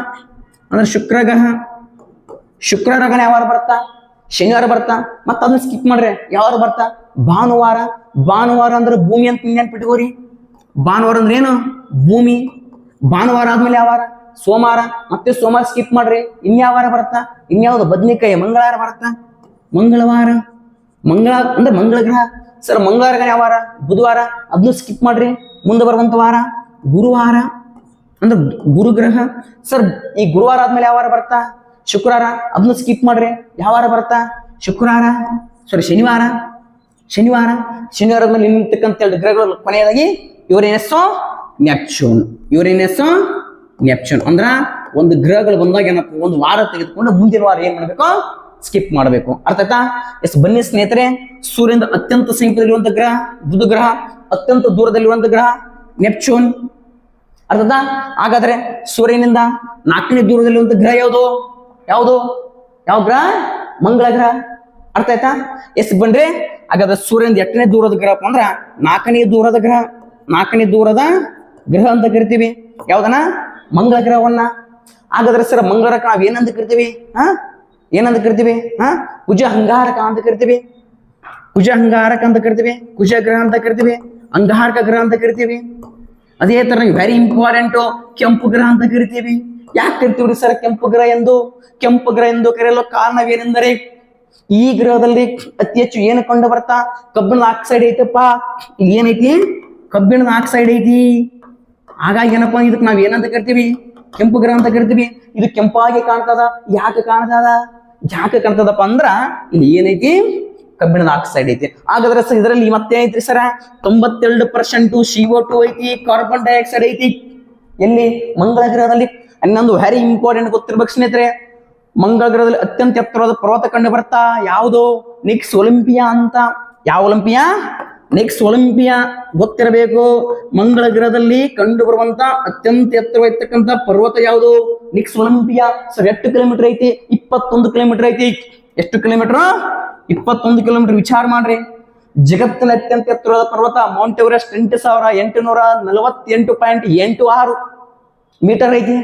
ಅಂದ್ರೆ ಶುಕ್ರ ಗ್ರಹ. ಶುಕ್ರವಾರ ಯಾವ ವಾರ ಬರ್ತಾ? ಶನಿವಾರ ಬರ್ತಾ. ಮತ್ತ ಅದನ್ನ ಸ್ಕಿಪ್ ಮಾಡ್ರಿ, ಯಾವ ಬರ್ತಾ? ಭಾನುವಾರ. ಭಾನುವಾರ ಅಂದ್ರೆ ಭೂಮಿ ಅಂತ ನೆನ್ಪಿಟ್ಕೋರಿ. ಭಾನುವಾರ ಅಂದ್ರೆ ಏನು? ಭೂಮಿ. ಭಾನುವಾರ ಆದ್ಮೇಲೆ ಯಾವ ವಾರ? ಸೋಮವಾರ. ಮತ್ತೆ ಸೋಮವಾರ ಸ್ಕಿಪ್ ಮಾಡ್ರಿ, ಇನ್ಯಾವ ವಾರ ಬರ್ತಾ? ಇನ್ಯಾವ್ದು? ಬದ್ನಿಕಾಯಿ. ಮಂಗಳವಾರ ಬರ್ತಾ. ಮಂಗಳವಾರ. ಮಂಗಳ ಅಂದ್ರೆ ಮಂಗಳ ಗ್ರಹ ಸರ್. ಮಂಗಳವಾರ ಯಾವ ವಾರ? ಬುಧವಾರ. ಅದನ್ನು ಸ್ಕಿಪ್ ಮಾಡ್ರಿ. ಮುಂದೆ ಬರುವಂತ ವಾರ ಗುರುವಾರ, ಅಂದ್ರೆ ಗುರುಗ್ರಹ ಸರ್. ಈ ಗುರುವಾರ ಆದ್ಮೇಲೆ ಯಾವ ವಾರ ಬರ್ತಾ? ಶುಕ್ರವಾರ. ಅದನ್ನು ಸ್ಕಿಪ್ ಮಾಡ್ರಿ, ಯಾವ ವಾರ ಬರ್ತಾ? ಶುಕ್ರವಾರ. ಸಾರಿ ಶನಿವಾರ. ಶನಿವಾರ. ಶನಿವಾರ ಆದ್ಮೇಲೆ ನಿಂತಕ್ಕಂತ ಗ್ರಹಗಳು ಕೊನೆಯದಾಗಿ ಯುರೇನಸ್ಸು, ನೆಪ್ಚೂನ್. Uranus, Neptune. ಅಂದ್ರ ಒಂದು ಗ್ರಹಗಳು ಬಂದಾಗ ಏನಪ್ಪ, ಒಂದು ವಾರ ತೆಗೆದುಕೊಂಡು ಮುಂದಿನ ವಾರ ಏನ್ ಮಾಡ್ಬೇಕು? ಸ್ಕಿಪ್ ಮಾಡಬೇಕು. ಅರ್ಥ ಆಯ್ತಾ? ಎಸ್ ಬನ್ನಿ ಸ್ನೇಹಿತರೆ, ಸೂರ್ಯನ ಅತ್ಯಂತ ಸಮೀಪದಲ್ಲಿರುವಂತ ಗ್ರಹ ಬುಧ ಗ್ರಹ, ಅತ್ಯಂತ ದೂರದಲ್ಲಿರುವಂತ ಗ್ರಹ ನೆಪ್ಚೂನ್. ಅರ್ಥ ಆಯ್ತಾ? ಹಾಗಾದ್ರೆ ಸೂರ್ಯನಿಂದ 4ನೇ ದೂರದಲ್ಲಿರುವಂತ ಗ್ರಹ ಯಾವುದು? ಯಾವುದು? ಯಾವ ಗ್ರಹ? ಮಂಗಳ ಗ್ರಹ. ಅರ್ಥ ಆಯ್ತಾ? ಎಸ್ ಬನ್ರಿ. ಹಾಗಾದ್ರೆ ಸೂರ್ಯನಿಂದ 8ನೇ ದೂರದ ಗ್ರಹ ಅಂದ್ರ 4ನೇ ದೂರದ ಗ್ರಹ. 4ನೇ ದೂರದ ಗ್ರಹ ಅಂತ ಕರಿತೀವಿ ಯಾವ್ದನ? ಮಂಗಳ ಗ್ರಹವನ್ನ. ಹಾಗಾದ್ರೆ ಸರ್ ಮಂಗಳಗ್ರಹಕ್ಕೆ ನಾವ್ ಏನಂತ ಕರಿತೀವಿ? ಏನಂತ ಕರಿತೀವಿ? ಕುಜ ಅಂಗಾರಕ ಅಂತ ಕರಿತೀವಿ. ಕುಜ ಅಂಗಾರಕ ಅಂತ ಕರಿತೀವಿ. ಕುಜ ಗ್ರಹ ಅಂತ ಕರಿತೀವಿ. ಅಂಗಾರಕ ಗ್ರಹ ಅಂತ ಕರಿತೀವಿ. ಅದೇ ತರ ವೆರಿ ಇಂಪಾರ್ಟೆಂಟ್, ಕೆಂಪು ಗ್ರಹ ಅಂತ ಕರಿತೀವಿ. ಯಾಕೆ ಕರಿತೀವ್ರಿ ಸರ್ ಕೆಂಪು ಗ್ರಹ ಎಂದು? ಕೆಂಪು ಗ್ರಹ ಎಂದು ಕರೆಯಲು ಕಾರಣವೇನೆಂದರೆ, ಈ ಗ್ರಹದಲ್ಲಿ ಅತಿ ಹೆಚ್ಚು ಏನು ಕಂಡು ಬರ್ತಾ? ಕಬ್ಬಿಣದ ಆಕ್ಸೈಡ್ ಐತಪ್ಪ. ಇಲ್ಲಿ ಏನೈತಿ? ಕಬ್ಬಿಣದ ಆಕ್ಸೈಡ್ ಐತಿ. ಹಾಗಾಗಿ ಏನಪ್ಪಾ, ಇದಕ್ಕೆ ನಾವ್ ಏನಂತ ಕರಿತೀವಿ? ಕೆಂಪು ಗ್ರಹ ಅಂತ ಕರಿತೀವಿ. ಇದು ಕೆಂಪಾಗಿ ಕಾಣ್ತದ. ಯಾಕೆ ಕಾಣ್ತದ? ಯಾಕೆ ಕಾಣ್ತದಪ್ಪ ಅಂದ್ರ ಇಲ್ಲಿ ಏನೈತಿ? ಕಬ್ಬಿಣದ ಆಕ್ಸೈಡ್ ಐತಿ. ಹಾಗಾದ್ರೆ ಸರ್ ಇದರಲ್ಲಿ ಮತ್ತೆ ಐತ್ರಿ ಸರ 92% CO2 ಐತಿ, ಕಾರ್ಬನ್ ಡೈಆಕ್ಸೈಡ್ ಐತಿ. ಎಲ್ಲಿ? ಮಂಗಳ ಗ್ರಹದಲ್ಲಿ. ಇನ್ನೊಂದು ವೆರಿ ಇಂಪಾರ್ಟೆಂಟ್ ಗೊತ್ತಿರ್ಬೇಕು ಸ್ನೇಹಿತರೆ, ಮಂಗಳ ಗ್ರಹದಲ್ಲಿ ಅತ್ಯಂತ ಎತ್ತರವಾದ ಪರ್ವತ ಕಂಡು ಬರ್ತಾ. ಯಾವುದು? ನಿಕ್ಸ್ ಒಲಿಂಪಿಯಾ ಅಂತ. ಯಾವ ಒಲಿಂಪಿಯಾ? ನೆಕ್ಸ್ಟ್ ಒಲಿಂಪಿಯಾ ಗೊತ್ತಿರಬೇಕು. ಮಂಗಳ ಗ್ರಹದಲ್ಲಿ ಕಂಡು ಬರುವಂತ ಅತ್ಯಂತ ಎತ್ತರವಾಗಿರ್ತಕ್ಕಂಥ ಪರ್ವತ ಯಾವುದು? Nicks Olympia. ಸರ್ ಎಷ್ಟು ಕಿಲೋಮೀಟರ್ ಐತಿ? 21 ಕಿಲೋಮೀಟರ್ ಐತಿ. ಎಷ್ಟು ಕಿಲೋಮೀಟರ್? 21 ಕಿಲೋಮೀಟರ್. ವಿಚಾರ ಮಾಡ್ರಿ. ಜಗತ್ತಿನ ಅತ್ಯಂತ ಎತ್ತರವಾದ ಪರ್ವತ ಮೌಂಟ್ ಎವರೆಸ್ಟ್ 8848.86 ಮೀಟರ್ ಐತಿ.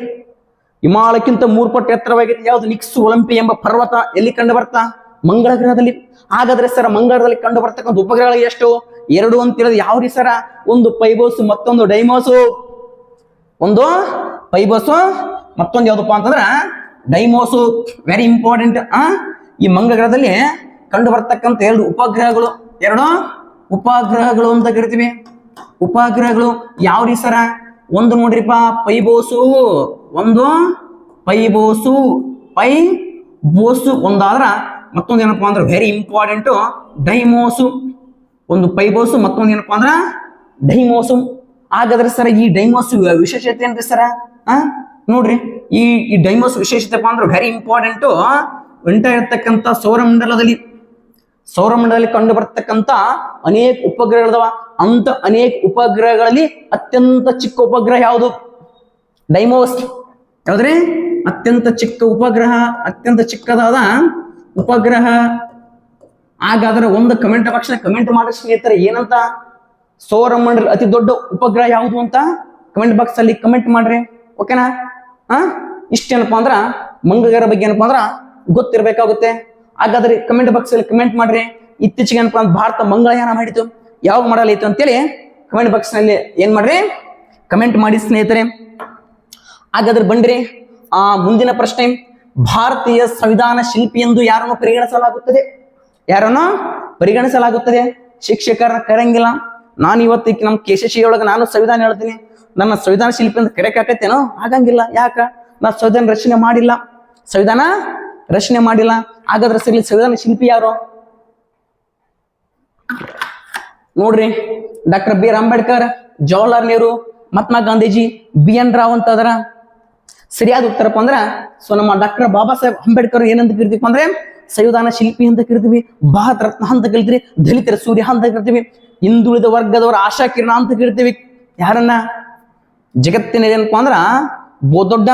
ಹಿಮಾಲಯಕ್ಕಿಂತ 3 ಪಟ್ಟು ಎತ್ತರವಾಗಿದೆ. ಯಾವುದು? ನಿಕ್ಸ್ ಒಲಿಂಪಿಯಾ ಎಂಬ ಪರ್ವತ. ಎಲ್ಲಿ ಕಂಡು ಬರ್ತಾ? ಮಂಗಳ ಗ್ರಹದಲ್ಲಿ. ಹಾಗಾದ್ರೆ ಸರ್ ಮಂಗಳದಲ್ಲಿ ಕಂಡು ಬರ್ತಕ್ಕಂಥ ಉಪಗ್ರಹಗಳು ಎಷ್ಟು? 2 ಅಂತ ಹೇಳಿದ್ರೆ ಯಾವ ಸರ? ಒಂದು ಪೈಬೋಸು, ಮತ್ತೊಂದು ಡೈಮೋಸು. ಒಂದು ಪೈಬೋಸು, ಮತ್ತೊಂದು ಯಾವ್ದಪ್ಪ ಅಂತಂದ್ರ ಡೈಮೋಸು. Very important. ಈ ಮಂಗಳ ಗ್ರಹದಲ್ಲಿ ಕಂಡು ಬರ್ತಕ್ಕಂಥ 2 ಉಪಗ್ರಹಗಳು, 2 ಉಪಗ್ರಹಗಳು ಅಂತ ಕರಿತೀವಿ. ಉಪಗ್ರಹಗಳು ಯಾವ ಸರ? ಒಂದು ನೋಡ್ರಿಪ್ಪ ಪೈಬೋಸು, ಒಂದು ಪೈಬೋಸು. ಪೈಬೋಸು ಒಂದಾದ್ರ ಮತ್ತೊಂದು ಏನಪ್ಪಾ ಅಂದ್ರೆ ವೆರಿ ಇಂಪಾರ್ಟೆಂಟ್ ಡೈಮೋಸು. ಒಂದು ಪೈಬೋಸು, ಮತ್ತೊಂದು ಏನಪ್ಪಾ ಅಂದ್ರ ಡೈಮೋಸು. ಹಾಗಾದ್ರೆ ಸರ ಈ ಡೈಮೋಸು ವಿಶೇಷತೆ ಏನ್ರಿ ಸರ? ನೋಡ್ರಿ, ಈ ಡೈಮೋಸ್ ವಿಶೇಷತೆ ಅಂದ್ರೆ ವೆರಿ ಇಂಪಾರ್ಟೆಂಟ್. ಉಂಟ ಇರತಕ್ಕಂಥ ಸೌರಮಂಡಲದಲ್ಲಿ ಕಂಡು ಬರ್ತಕ್ಕಂಥ ಅನೇಕ ಉಪಗ್ರಹಗಳದಾವ. ಅಂತ ಅನೇಕ ಉಪಗ್ರಹಗಳಲ್ಲಿ ಅತ್ಯಂತ ಚಿಕ್ಕ ಉಪಗ್ರಹ ಯಾವುದು? ಡೈಮೋಸ್. ಯಾವ್ದ್ರಿ? ಅತ್ಯಂತ ಚಿಕ್ಕ ಉಪಗ್ರಹ, ಅತ್ಯಂತ ಚಿಕ್ಕದಾದ ಉಪಗ್ರಹ. ಹಾಗಾದ್ರೆ ಒಂದು ಕಮೆಂಟ್ ಬಾಕ್ಸ್ ಕಮೆಂಟ್ ಮಾಡಿ ಸ್ನೇಹಿತರೆ, ಏನಂತ? ಸೌರಮಂಡಲ ಅತಿ ದೊಡ್ಡ ಉಪಗ್ರಹ ಯಾವುದು ಅಂತ ಕಮೆಂಟ್ ಬಾಕ್ಸ್ ಅಲ್ಲಿ ಕಮೆಂಟ್ ಮಾಡ್ರಿ. ಓಕೆನಾ? ಇಷ್ಟೇನಪ್ಪಾ ಅಂದ್ರ ಮಂಗಳಗ್ರಹ ಬಗ್ಗೆ ಏನಪ್ಪಾ ಅಂದ್ರ ಗೊತ್ತಿರ್ಬೇಕಾಗುತ್ತೆ. ಹಾಗಾದ್ರೆ ಕಮೆಂಟ್ ಬಾಕ್ಸ್ ಅಲ್ಲಿ ಕಮೆಂಟ್ ಮಾಡ್ರಿ. ಇತ್ತೀಚೆಗೆ ಏನಪ್ಪಾ ಅಂದ್ರೆ ಭಾರತ ಮಂಗಳಯಾನ ಮಾಡಿತು, ಯಾವಾಗ ಮಾಡಲಾಯಿತು ಅಂತೇಳಿ ಕಮೆಂಟ್ ಬಾಕ್ಸ್ ನಲ್ಲಿ ಏನ್ ಮಾಡ್ರಿ? ಕಮೆಂಟ್ ಮಾಡಿ ಸ್ನೇಹಿತರೆ. ಹಾಗಾದ್ರೆ ಬನ್ರಿ ಮುಂದಿನ ಪ್ರಶ್ನೆ. ಭಾರತೀಯ ಸಂವಿಧಾನ ಶಿಲ್ಪಿ ಎಂದು ಯಾರನ್ನು ಪರಿಗಣಿಸಲಾಗುತ್ತದೆ? ಯಾರನ್ನು ಪರಿಗಣಿಸಲಾಗುತ್ತದೆ? ಶಿಕ್ಷಕರನ್ನ ಕರೆಯಂಗಿಲ್ಲ. ನಾನು ಇವತ್ತು ನಮ್ಮ KCC ಒಳಗೆ ನಾನು ಸಂವಿಧಾನ ಹೇಳ್ತೀನಿ, ನನ್ನ ಸಂವಿಧಾನ ಶಿಲ್ಪಿ ಅಂತ ಕರೆಯಕ್ಕಾಕತ್ತೇನೋ? ಆಗಂಗಿಲ್ಲ. ಯಾಕ? ನಾನು ಸಂವಿಧಾನ ರಚನೆ ಮಾಡಿಲ್ಲ. ಸಂವಿಧಾನ ರಚನೆ ಮಾಡಿಲ್ಲ. ಹಾಗಾದ್ರೆ ಸರಿ ಸಂವಿಧಾನ ಶಿಲ್ಪಿ ಯಾರು? ನೋಡ್ರಿ, doctor BR Ambedkar, Jawaharlal Nehru, Mahatma Gandhiji, B N Rao ಅಂತ ಅದರ. ಸರಿಯಾದ ಉತ್ತರಪ್ಪ ಅಂದ್ರ ಸೊ ನಮ್ಮ ಡಾಕ್ಟರ್ ಬಾಬಾ ಸಾಹೇಬ್ ಅಂಬೇಡ್ಕರ್ ಏನಂತ ಕರಿತೀವಿ ಅಂದ್ರೆ ಸಂವಿಧಾನ ಶಿಲ್ಪಿ ಅಂತ ಕರಿತೀವಿ, ಭಾರತ ರತ್ನ ಅಂತ ಕರಿತೀವಿ, ದಲಿತರ ಸೂರ್ಯ ಅಂತ ಕರಿತೀವಿ, ಹಿಂದುಳಿದ ವರ್ಗದವರ ಆಶಾ ಕಿರಣ ಅಂತ ಕರಿತೀವಿ. ಯಾರನ್ನ? ಜಗತ್ತಿನ ಏನಪ್ಪಾ ಅಂದ್ರ ದೊಡ್ಡ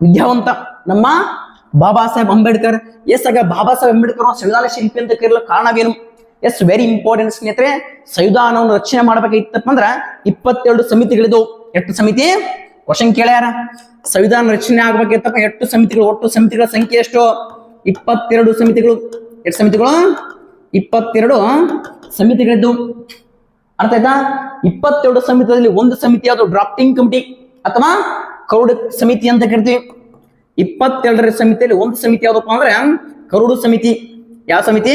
ವಿದ್ಯಾವಂತ ನಮ್ಮ ಬಾಬಾ ಸಾಹೇಬ್ ಅಂಬೇಡ್ಕರ್. ಎಸ್ ಆಗ ಬಾಬಾ ಸಾಹೇಬ್ ಅಂಬೇಡ್ಕರ್ ಸಂವಿಧಾನ ಶಿಲ್ಪಿ ಅಂತ ಕರೀಲು ಕಾರಣವೇನು? ಎಸ್ ವೆರಿ ಇಂಪಾರ್ಟೆಂಟ್ ಸ್ನೇಹಿತರೆ. ಸಂವಿಧಾನವನ್ನು ರಚನೆ ಮಾಡ್ಬೇಕಾಗಿತ್ತಪ್ಪ ಅಂದ್ರ 22 ಸಮಿತಿಗಳಿದ್ದು. ಎಷ್ಟು ಸಮಿತಿ? ಕ್ವಶನ್ ಕೇಳ್ಯಾರ. ಸಂವಿಧಾನ ರಚನೆ ಆಗ್ಬೇಕಿತ್ತಪ್ಪ 8 ಸಮಿತಿಗಳು. ಒಟ್ಟು ಸಮಿತಿಗಳ ಸಂಖ್ಯೆ ಎಷ್ಟು? 22 ಸಮಿತಿಗಳು. ಎಷ್ಟು ಸಮಿತಿಗಳು? 22 ಸಮಿತಿಗಳಿದ್ದು. ಅರ್ಥ ಆಯ್ತಾ? 22 ಸಮಿತಿಯಲ್ಲಿ ಒಂದು ಸಮಿತಿ ಯಾವುದು? ಡ್ರಾಫ್ಟಿಂಗ್ ಕಮಿಟಿ ಅಥವಾ ಕರಡು ಸಮಿತಿ ಅಂತ ಕರಿತೀವಿ. 22 ಸಮಿತಿಯಲ್ಲಿ ಒಂದು ಸಮಿತಿ ಯಾವ್ದಪ್ಪ ಅಂದ್ರೆ ಕರಡು ಸಮಿತಿ. ಯಾವ ಸಮಿತಿ?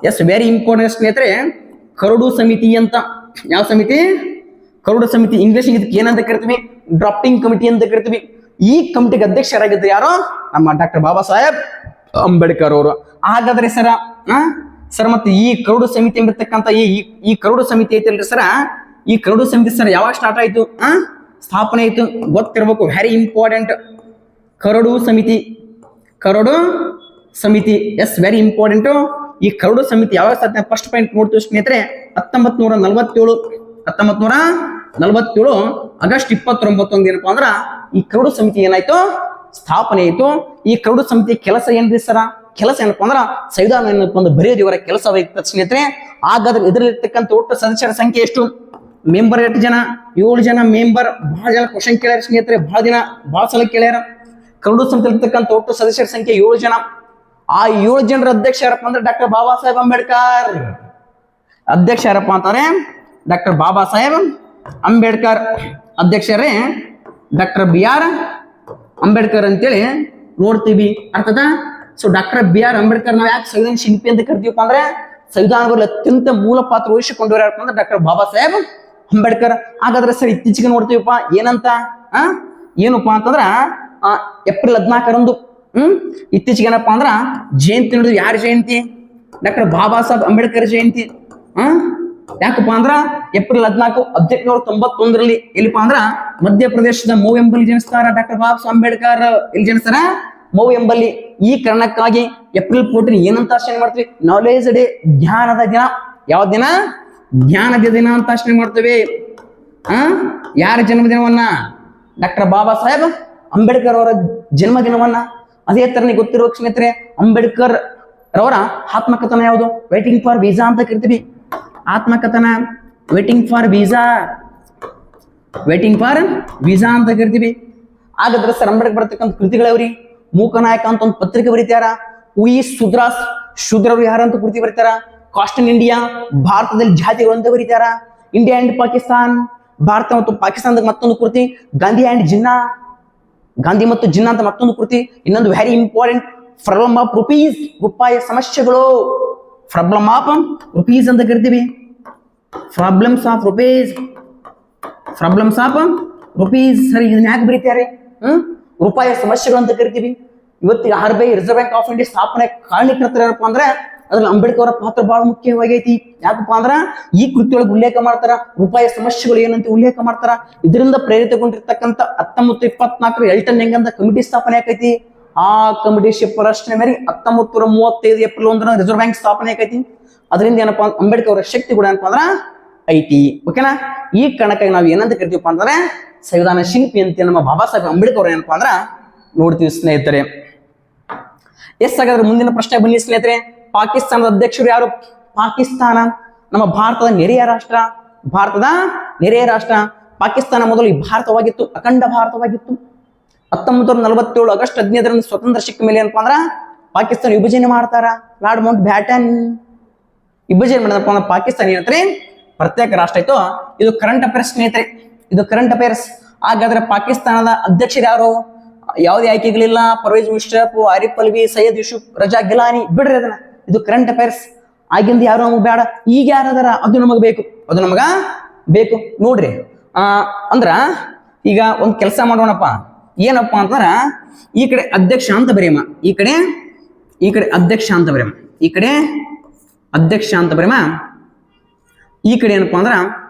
ಎಸ್ ವೆರಿ ಇಂಪಾರ್ಟೆಂಟ್ ಸ್ನೇಹಿತರೆ, ಕರಡು ಸಮಿತಿ ಅಂತ. ಯಾವ ಸಮಿತಿ? ಕರಡು ಸಮಿತಿ. ಇಂಗ್ಲಿಷ್ ಇದಕ್ಕೆ ಏನಂತ ಕರಿತೀವಿ? ಡ್ರಾಫ್ಟಿಂಗ್ ಕಮಿಟಿ ಅಂತ ಕರಿತೀವಿ. ಈ ಕಮಿಟಿಗೆ ಅಧ್ಯಕ್ಷರಾಗಿದ್ದು ಯಾರು? ನಮ್ಮ ಡಾಕ್ಟರ್ ಬಾಬಾ ಸಾಹೇಬ್ ಅಂಬೇಡ್ಕರ್ ಅವರು. ಹಾಗಾದ್ರೆ ಸರ್ ಮತ್ತೆ ಈ ಕರಡು ಸಮಿತಿ ಎಂಬಿರ್ತಕ್ಕಂಥ ಈ ಕರಡು ಸಮಿತಿ ಐತಲ್ರಿ ಸರ, ಈ ಕರಡು ಸಮಿತಿ ಸರ್ ಯಾವಾಗ ಸ್ಟಾರ್ಟ್ ಆಯ್ತು? ಸ್ಥಾಪನೆ ಆಯ್ತು, ಗೊತ್ತಿರ್ಬೇಕು. Very important. ಕರಡು ಸಮಿತಿ. ಕರಡು ಸಮಿತಿ ಎಸ್ ವೆರಿ ಇಂಪಾರ್ಟೆಂಟ್. ಈ ಕರಡು ಸಮಿತಿ ಯಾವಾಗ ಸ್ಥಾಪನೆ? ಫಸ್ಟ್ ಪಾಯಿಂಟ್ ನೋಡ್ತೀವಿ ಸ್ನೇಹಿತರೆ, 1947 ಆಗಸ್ಟ್ 29 ಏನಪ್ಪಾ ಅಂದ್ರ ಈ ಕರಡು ಸಮಿತಿ ಏನಾಯ್ತು? ಸ್ಥಾಪನೆ ಆಯ್ತು. ಈ ಕರಡು ಸಮಿತಿ ಕೆಲಸ ಏನ್ರಿ ಸರ? ಕೆಲಸ ಏನಪ್ಪಾ ಅಂದ್ರ ಸಂವಿಧಾನ ಏನಪ್ಪ ಅಂದ್ರೆ ಬರೆಯೋದು ಇವರ ಕೆಲಸವಾಗಿತ್ತು ಸ್ನೇಹಿತರೆ. ಹಾಗಾದ್ರೆ ಇದರಲ್ಲಿರ್ತಕ್ಕಂಥ ಒಟ್ಟು ಸದಸ್ಯರ ಸಂಖ್ಯೆ ಎಷ್ಟು? ಮೆಂಬರ್ ಎಷ್ಟು ಜನ? 7 ಜನ ಮೆಂಬರ್. ಬಹಳ ಜನ ಕ್ವಶನ್ ಕೇಳ್ಯಾರ ಸ್ನೇಹಿತರೆ, ಬಹಳ ಸಲ ಕೇಳ್ಯಾರ. ಕರಡು ಸಮಿತಿ ಇರ್ತಕ್ಕಂಥ ಒಟ್ಟು ಸದಸ್ಯರ ಸಂಖ್ಯೆ 7 ಜನ. ಆ 7 ಜನರ ಅಧ್ಯಕ್ಷ ಯಾರಪ್ಪ ಅಂದ್ರೆ ಡಾಕ್ಟರ್ ಬಾಬಾ ಸಾಹೇಬ್ ಅಂಬೇಡ್ಕರ್. ಅಧ್ಯಕ್ಷ ಯಾರಪ್ಪ ಅಂತಾರೆ? ಡಾಕ್ಟರ್ ಬಾಬಾ ಸಾಹೇಬ್ ಅಂಬೇಡ್ಕರ್. ಅಧ್ಯಕ್ಷರೇ ಡಾಕ್ಟರ್ ಬಿ ಆರ್ ಅಂಬೇಡ್ಕರ್ ಅಂತೇಳಿ ನೋಡ್ತೀವಿ. ಅರ್ಥದ? So doctor B R Ambedkar ನಾವು ಯಾಕೆ ಸಂವಿಧಾನ ಶಿಲ್ಪಿ ಅಂತ ಕರಿತೀವಪ್ಪ ಅಂದ್ರೆ ಸಂವಿಧಾನದಲ್ಲಿ ಅತ್ಯಂತ ಮೂಲ ಪಾತ್ರ ವಹಿಸಿಕೊಂಡವ್ರು ಯಾರಪ್ಪ ಅಂದ್ರೆ ಡಾಕ್ಟರ್ ಬಾಬಾ ಸಾಹೇಬ್ ಅಂಬೇಡ್ಕರ್. ಹಾಗಾದ್ರೆ ಸರ್ ಇತ್ತೀಚೆಗೆ ನೋಡ್ತೀವಪ್ಪ ಏನಂತ ಏನಪ್ಪಾ ಅಂತಂದ್ರ ಏಪ್ರಿಲ್ 14ರಂದು ಇತ್ತೀಚೆಗೆ ಏನಪ್ಪಾ ಅಂದ್ರ ಜಯಂತಿ ನೋಡಿದ್ವಿ. ಯಾರ ಜಯಂತಿ? ಡಾಕ್ಟರ್ ಬಾಬಾ ಸಾಹೇಬ್ ಅಂಬೇಡ್ಕರ್ ಜಯಂತಿ. ಯಾಕಪ್ಪ ಅಂದ್ರ ಏಪ್ರಿಲ್ 14, 1891ರಲ್ಲಿ ಎಲ್ಲಿಪ್ಪ ಅಂದ್ರ ಮಧ್ಯಪ್ರದೇಶದ ಮೌ ಎಂಬಲ್ಲಿ ಜನಿಸ್ತಾರ ಡಾಕ್ಟರ್ ಬಾಬಾ ಸಾಹೇಬ್ ಅಂಬೇಡ್ಕರ್. ಎಲ್ಲಿ ಜನಿಸ್ತಾರ? ಮೌ ಎಂಬಲ್ಲಿ. ಈ ಕಾರಣಕ್ಕಾಗಿ ಏಪ್ರಿಲ್ 14 ಏನಂತ ಆಚರಣೆ ಮಾಡ್ತೀವಿ? ನಾಲೆಜ್ ಡೇ, ಜ್ಞಾನದ ದಿನ. ಯಾವ ದಿನ? ಜ್ಞಾನದ ದಿನ ಅಂತ ಆಚರಣೆ ಮಾಡ್ತೇವೆ. ಯಾರ ಜನ್ಮದಿನವನ್ನ? ಡಾಕ್ಟರ್ ಬಾಬಾ ಸಾಹೇಬ್ ಅಂಬೇಡ್ಕರ್ ಅವರ ಜನ್ಮದಿನವನ್ನ. ಅದೇ ತರ ಗೊತ್ತಿರುವ ಸ್ನೇಹಿತರೆ, ಅಂಬೇಡ್ಕರ್ ಅವರ ಆತ್ಮಕಥನ ಯಾವುದು? ವೇಟಿಂಗ್ ಫಾರ್ ವೀಸಾ ಅಂತ ಕರಿತೀವಿ. ಆತ್ಮಕಥನ ವೇಟಿಂಗ್ ಫಾರ್ ವೀಸಾ ಅಂತ ಕರಿತೀವಿ. ಹಾಗಾದ್ರೆ ಸರ್ ಅಂಬೇಡ್ಕರ್ ಬರ್ತಕ್ಕಂಥ ಕೃತಿಗಳವ್ರಿ ಮೂಕನಾಯಕ ಅಂತ ಒಂದು ಪತ್ರಿಕೆ ಬರೀತಾರ. ಉಯಿ ಸುದ್ರಾಸ್, ಶೂದ್ರರು ಯಾರಂತ ಕೃತಿ ಬರೀತಾರ. ಕಾಸ್ಟ್ ಇನ್ ಇಂಡಿಯಾ, ಭಾರತದಲ್ಲಿ ಜಾತಿಗಳು ಅಂತ ಬರೀತಾರ. ಇಂಡಿಯಾ ಅಂಡ್ ಪಾಕಿಸ್ತಾನ್, ಭಾರತ ಮತ್ತು ಪಾಕಿಸ್ತಾನದ ಮತ್ತೊಂದು ಕೃತಿ. ಗಾಂಧಿ ಅಂಡ್ ಜಿನ್ನಾ, ಗಾಂಧಿ ಮತ್ತು ಜಿನ್ನಾ ಅಂತ ಮತ್ತೊಂದು ಕೃತಿ. ಇನ್ನೊಂದು very important, problem of rupees, ರೂಪಾಯಿ ಸಮಸ್ಯೆಗಳು. ಪ್ರಾಬ್ಲಮ್ ಆಫ್ ರುಪೀಸ್ ಅಂತ ಕರಿತೀವಿ. ಪ್ರಾಬ್ಲಮ್ಸ್ ಆಫ್ ರುಪೀಸ್ ಸರಿ ಇದನ್ನ ಯಾಕೆ ಬರೀತಾರೆ? ರೂಪಾಯಿ ಸಮಸ್ಯೆಗಳು ಅಂತ ಕರಿತೀವಿ. ಇವತ್ತಿಗೆ RBI reserve bank of India ಸ್ಥಾಪನೆ ಕಾರಣೀಕರ್ತರು ಯಾರಪ್ಪ ಅಂದ್ರೆ ಅದ್ರಲ್ಲಿ ಅಂಬೇಡ್ಕರ್ ಅವರ ಪಾತ್ರ ಬಹಳ ಮುಖ್ಯವಾಗೈತಿ. ಯಾಕಪ್ಪ ಅಂದ್ರ ಈ ಕೃತಿಯೊಳಗೆ ಉಲ್ಲೇಖ ಮಾಡ್ತಾರ, ರೂಪಾಯಿ ಸಮಸ್ಯೆಗಳು ಏನಂತ ಉಲ್ಲೇಖ ಮಾಡ್ತಾರ. ಇದರಿಂದ ಪ್ರೇರಿತಗೊಂಡಿರ್ತಕ್ಕಂಥ 1924 ಎಲ್ಟನ್ ಯಂಗ್ ಅಂತ ಕಮಿಟಿ ಸ್ಥಾಪನೆ ಆಕೈತಿ. ಆ ಕಮಿಟಿ ಶಿಫಾರಸ್ಸಿನ ಮೇರೆಗೆ 1935 ಏಪ್ರಿಲ್ 1 ರಿಸರ್ವ್ ಬ್ಯಾಂಕ್ ಸ್ಥಾಪನೆ ಆಕೈತಿ. ಅದರಿಂದ ಏನಪ್ಪಾ ಅಂಬೇಡ್ಕರ್ ಅವರ ಶಕ್ತಿ ಕೂಡ ಏನಪ್ಪಾ ಅಂದ್ರ ಐತಿ. ಓಕೆನಾ? ಈ ಕಾರಣಕ್ಕಾಗಿ ನಾವು ಏನಂತ ಕರಿತೀವಪ್ಪ ಅಂತಂದ್ರೆ ಸಂವಿಧಾನ ಶಿಲ್ಪಿ ಅಂತ ನಮ್ಮ ಬಾಬಾ ಸಾಹೇಬ್ ಅಂಬೇಡ್ಕರ್ ಏನಪ್ಪಾ ಅಂದ್ರ ನೋಡ್ತೀವಿ ಸ್ನೇಹಿತರೆ. ಎಸ್ ಹಾಗಾದ್ರೆ ಮುಂದಿನ ಪ್ರಶ್ನೆ ಬನ್ನಿ ಸ್ನೇಹಿತರೆ. ಪಾಕಿಸ್ತಾನದ ಅಧ್ಯಕ್ಷರು ಯಾರು? ಪಾಕಿಸ್ತಾನ ನಮ್ಮ ಭಾರತದ ನೆರೆಯ ರಾಷ್ಟ್ರ. ಪಾಕಿಸ್ತಾನ ಮೊದಲು ಭಾರತವಾಗಿತ್ತು, ಅಖಂಡ ಭಾರತವಾಗಿತ್ತು. 1947 ಆಗಸ್ಟ್ 15 ಸ್ವತಂತ್ರ ಸಿಕ್ಕ ಮೇಲೆ ಏನಪ್ಪಾ ಅಂದ್ರ ಪಾಕಿಸ್ತಾನ ವಿಭಜನೆ ಮಾಡ್ತಾರ. ಲಾರ್ಡ್ ಮೌಂಟ್ ಬ್ಯಾಟನ್ ವಿಭಜನೆ ಮಾಡಿದಪ್ಪ ಅಂದ್ರೆ ಪಾಕಿಸ್ತಾನ ಏನಂದ್ರೆ ಪ್ರತ್ಯೇಕ ರಾಷ್ಟ್ರ ಆಯ್ತು. ಇದು ಕರೆಂಟ್ ಅಫೇರ್ಸ್ ಸ್ನೇಹಿತರೆ, ಇದು ಕರೆಂಟ್ ಅಫೇರ್ಸ್. ಹಾಗಾದ್ರೆ ಪಾಕಿಸ್ತಾನದ ಅಧ್ಯಕ್ಷರು ಯಾರು? ಯಾವುದೇ ಆಯ್ಕೆಗಳಿಲ್ಲ. ಪರ್ವೇಜ್ ಮುಷರಫ್, ಆರಿಫ್ ಅಲ್ವಿ, ಸೈಯದ್ ಯೂಸುಫ್ ರಜಾ ಗಿಲಾನಿ. ಬಿಡ್ರಿ ಅದನ್ನ, ಇದು ಕರೆಂಟ್ ಅಫೇರ್ಸ್. ಆಗಿಂದ ಯಾರು ನಮಗ್ ಬೇಡ, ಈಗ ಯಾರದಾರ ಅದು ನಮಗ್ ಬೇಕು, ನೋಡ್ರಿ. ಅಂದ್ರ ಈಗ ಒಂದ್ ಕೆಲಸ ಮಾಡೋಣಪ್ಪ. ಏನಪ್ಪಾ ಅಂತಂದ್ರ ಈ ಕಡೆ ಅಧ್ಯಕ್ಷ ಅಂತ ಬರೆಯಮ್ಮ, ಈ ಕಡೆ ಅಧ್ಯಕ್ಷ ಅಂತ ಬರೆಯಮ್ಮ, ಈ ಕಡೆ ಏನಪ್ಪಾ ಅಂದ್ರ